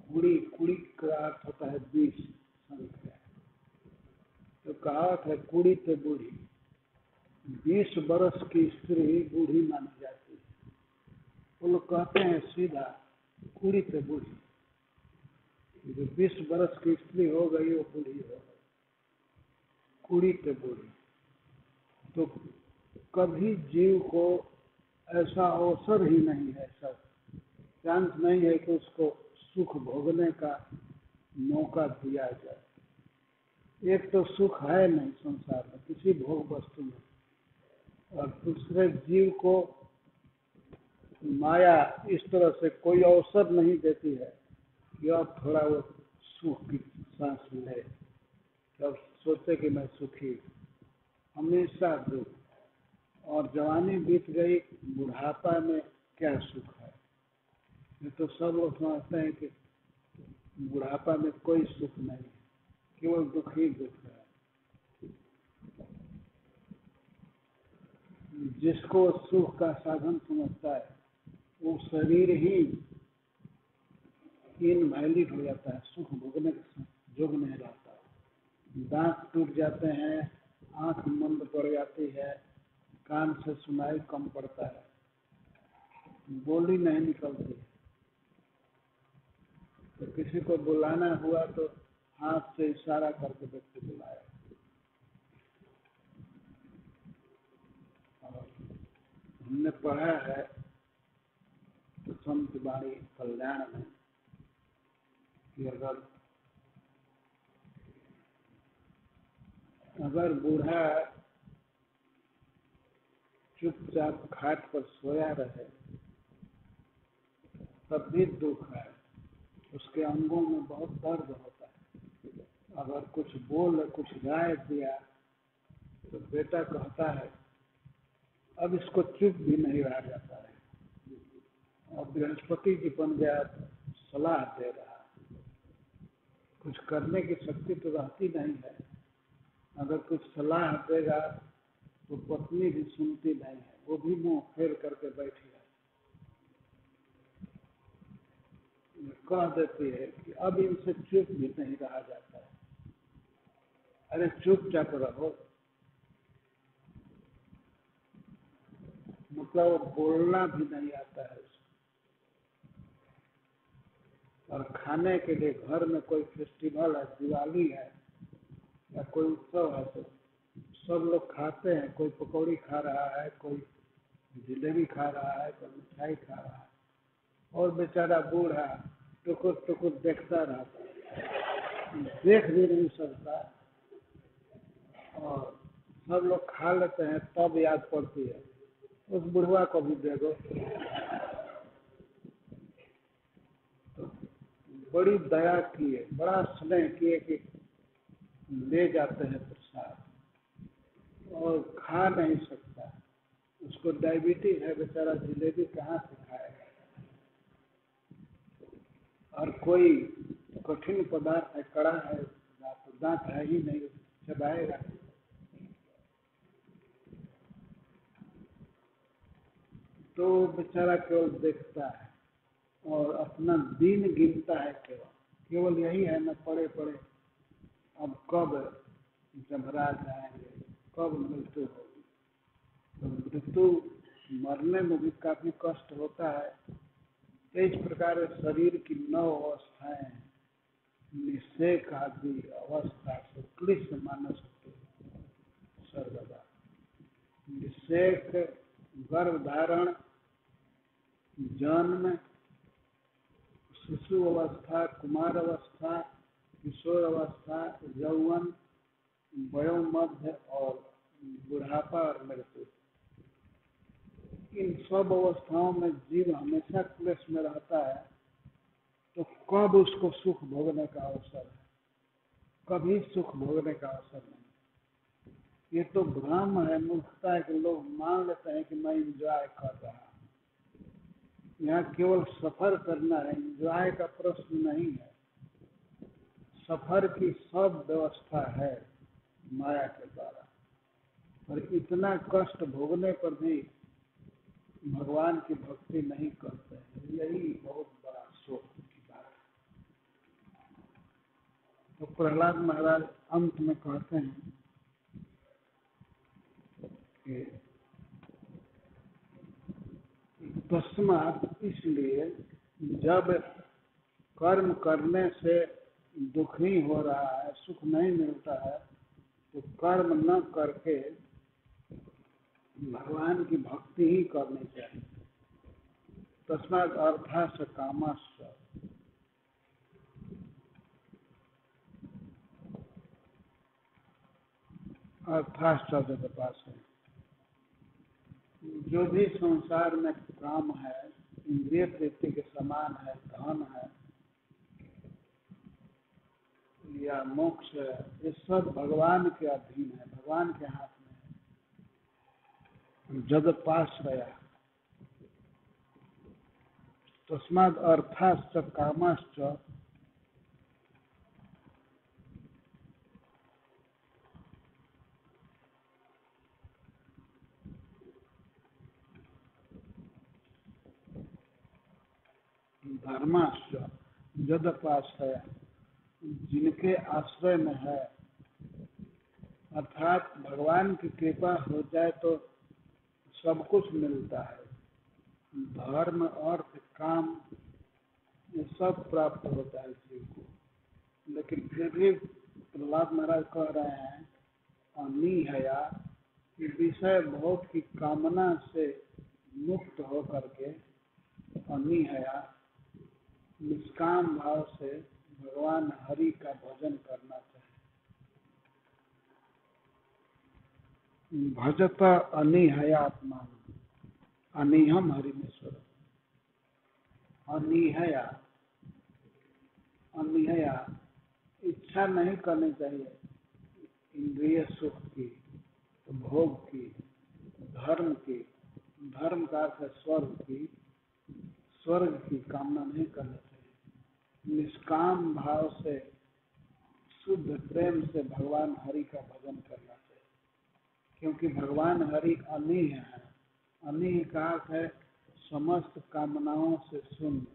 कुड़ी, कुड़ी का अर्थ होता है 20 संख्या। तो कहावत है कुड़ी से बूढ़ी, 20 बरस की स्त्री बूढ़ी मानी जाती है। वो लोग कहते हैं सीधा कुड़ी से बूढ़ी, जो 20 बरस की स्त्री हो गई वो बूढ़ी हो गई, कुड़ी से बूढ़ी। तो कभी जीव को ऐसा अवसर ही नहीं है, सब चांस नहीं है कि उसको सुख भोगने का मौका दिया जाए। एक तो सुख है नहीं संसार में किसी भोग वस्तु में, और दूसरे जीव को माया इस तरह से कोई अवसर नहीं देती है कि अब थोड़ा वो सुख की सांस ले, जब सोचे कि मैं सुखी, हमेशा दुख। और जवानी बीत गई, बुढ़ापा में क्या सुख है। ये तो सब लोग समझते हैं कि बुढ़ापा में कोई सुख नहीं है, केवल दुख ही दुख है। जिसको सुख का साधन समझता है वो शरीर ही इनवैलिड हो जाता है, सुख भोगने का जोग नहीं रहता। दांत टूट जाते हैं, आंख मंद पड़ जाती है, कान से सुनाई कम पड़ता है, बोली नहीं निकलती है। तो किसी को बुलाना हुआ तो हाथ से इशारा करके व्यक्ति बुलाया। और हमने पढ़ा है संत वाणी कल्याण में कि अगर बूढ़ा चुपचाप खाट पर सोया रहे तब भी दुख है, उसके अंगों में बहुत दर्द होता है। अगर कुछ बोल कुछ राय दिया तो बेटा कहता है अब इसको चुप भी नहीं रहा जाता है, और बृहस्पति जी बन गया सलाह दे रहा, कुछ करने की शक्ति तो रहती नहीं है। अगर कुछ सलाह देगा तो पत्नी भी सुनती नहीं है, वो भी मुंह फेर करके बैठी है, कह देती है कि अब इनसे चुप भी नहीं रहा जाता है, अरे चुपचाप रहो। मतलब बोलना भी नहीं आता है। और खाने के लिए घर में कोई फेस्टिवल है, दिवाली है या कोई उत्सव है तो सब लोग खाते हैं, कोई पकौड़ी खा रहा है, कोई जलेबी खा रहा है, कोई मिठाई खा रहा है, और बेचारा बूढ़ा टुकुर टुकुर देखता रहता है, देख भी नहीं सकता। और सब लोग खा लेते हैं तब याद पड़ती है उस बुढ़वा को भी दे दो। तो बड़ी दया किए, बड़ा स्नेह किए कि ले जाते हैं प्रसाद, और खा नहीं सकता, उसको डायबिटीज है, बेचारा जलेबी कहाँ से खाएगा। और कोई कठिन पदार्थ है, कड़ा है, दांत है ही नहीं, चबाएगा। तो बेचारा केवल देखता है और अपना दिन गिनता है, केवल यही है न पड़े पड़े अब कब जमरा जाएंगे, कब मृत्यु होगी। तो मृत्यु मरने में भी काफी कष्ट होता है। तो इस प्रकार शरीर की 9 अवस्थाएं निषेक आदि अवस्था से क्लिष्ट मानस सर्वदा। निषेक गर्भधारण, जन्म, शिशु अवस्था, कुमार अवस्था, किशोर अवस्था, यौवन, वयोमध्य और बुढ़ापा और मृत्यु। इन सब अवस्थाओं में जीव हमेशा क्लेश में रहता है। तो कब उसको सुख भोगने का अवसर है? कभी सुख भोगने का अवसर नहीं। ये तो भ्रम है, मूर्खता है कि लोग मान लेते हैं कि मैं एंजॉय कर रहा हूँ। यहाँ केवल सफर करना है, एंजॉय का प्रश्न नहीं है। सफर की सब व्यवस्था है माया के द्वारा, और इतना कष्ट भोगने पर भी भगवान की भक्ति नहीं करते हैं, यही बहुत बड़ा शोक की बात है। तो प्रहलाद महाराज अंत में कहते हैं कि तस्मात्, इसलिए जब कर्म करने से दुख ही हो रहा है, सुख नहीं मिलता है, तो कर्म न करके भगवान की भक्ति ही करनी चाहिए। तस्मात् अर्थाश्च कामश्च, अर्थाश्च जब पास है, जो भी संसार में काम है, इंद्रिय तृप्ति के समान है, धन है या मोक्ष है, ये सब भगवान के अधीन है, भगवान के हाथ में है। जद पास रहा तस्मात् अर्थाश्च कामश्च, धर्माश्च जद पास है, जिनके आश्रय में है, अर्थात भगवान की कृपा हो जाए तो सब कुछ मिलता है। धर्म, अर्थ, काम ये सब प्राप्त होता है जीव को। लेकिन फिर भी प्रहलाद महाराज कह रहे हैं अनिहया, कि विषय भोग की कामना से मुक्त हो करके अनिहया निष्काम भाव से भगवान हरि का भजन करना चाहिए। भजत अनिहयात्मा अनिहम हरिमेश्वर। अनिहया अनिहया इच्छा नहीं करनी चाहिए इंद्रिय सुख की, भोग की, धर्म की, धर्म का अर्थ है स्वर्ग की, स्वर्ग की कामना नहीं करनी चाहिए। निष्काम भाव से शुद्ध प्रेम से भगवान हरि का भजन करना चाहिए, क्योंकि भगवान हरि अनिह है। अनिह का अर्थ है समस्त कामनाओं से शून्य।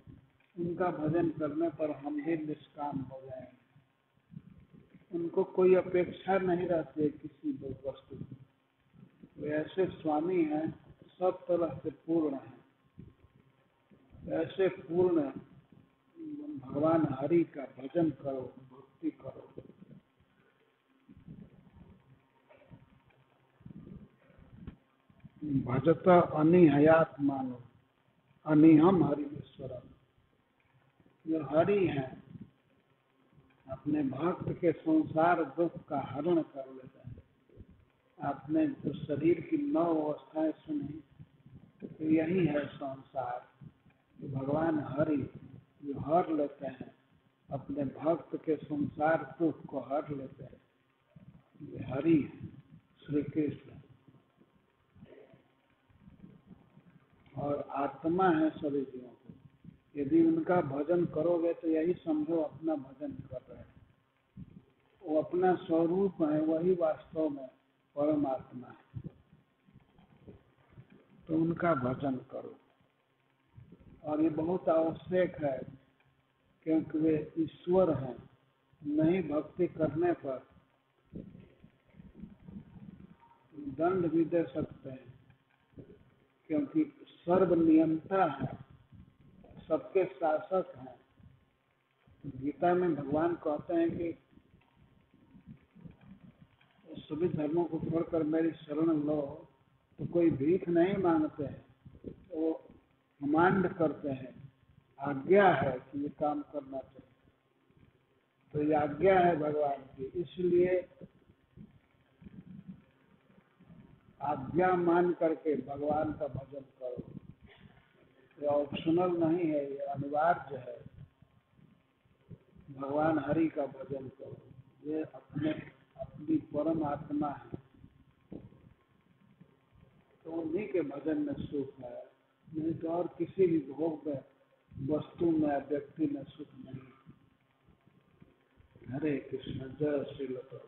उनका भजन करने पर हम भी निष्काम हो जाएंगे। उनको कोई अपेक्षा नहीं रहती है किसी वस्तु की। वे ऐसे स्वामी हैं, सब तरह से पूर्ण हैं। ऐसे पूर्ण भगवान हरि का भजन करो, भक्ति करो। भजत अनिहयात्मानो अनिहम हरिमेश्वरम। जो हरि हैं अपने भक्त के संसार दुख का हरण कर लेता है। आपने जो शरीर की 9 अवस्थाएं सुनी, तो यही है संसार। भगवान हरि जो हर लेते हैं, अपने भक्त के संसार दुख को हर लेते हैं, ये हरि श्री कृष्ण। और आत्मा है सभी जीवों को। यदि उनका भजन करोगे तो यही समझो अपना भजन कर रहे हैं। वो अपना स्वरूप है, वही वास्तव में परमात्मा है। तो उनका भजन करो। और ये बहुत आवश्यक है, क्योंकि वे ईश्वर हैं। नहीं भक्ति करने पर दंड भी दे सकते हैं, क्योंकि सर्वनियंता है, सबके शासक हैं। गीता में भगवान कहते हैं कि सभी धर्मों को छोड़कर मेरी शरण लो, तो कोई भीख नहीं मांगते हैं, वो कमांड करते हैं, आज्ञा है कि ये काम करना चाहिए। तो ये आज्ञा है भगवान की, इसलिए आज्ञा मान करके भगवान का भजन करो। ये ऑप्शनल नहीं है, ये अनिवार्य है। भगवान हरि का भजन करो। ये अपनी परम आत्मा है, तो उन्हीं के भजन में सुख है। नहीं तो और किसी भी भोग में, वस्तु में, व्यक्ति में सुख नहीं। हरे कृष्ण। जय श्री लता।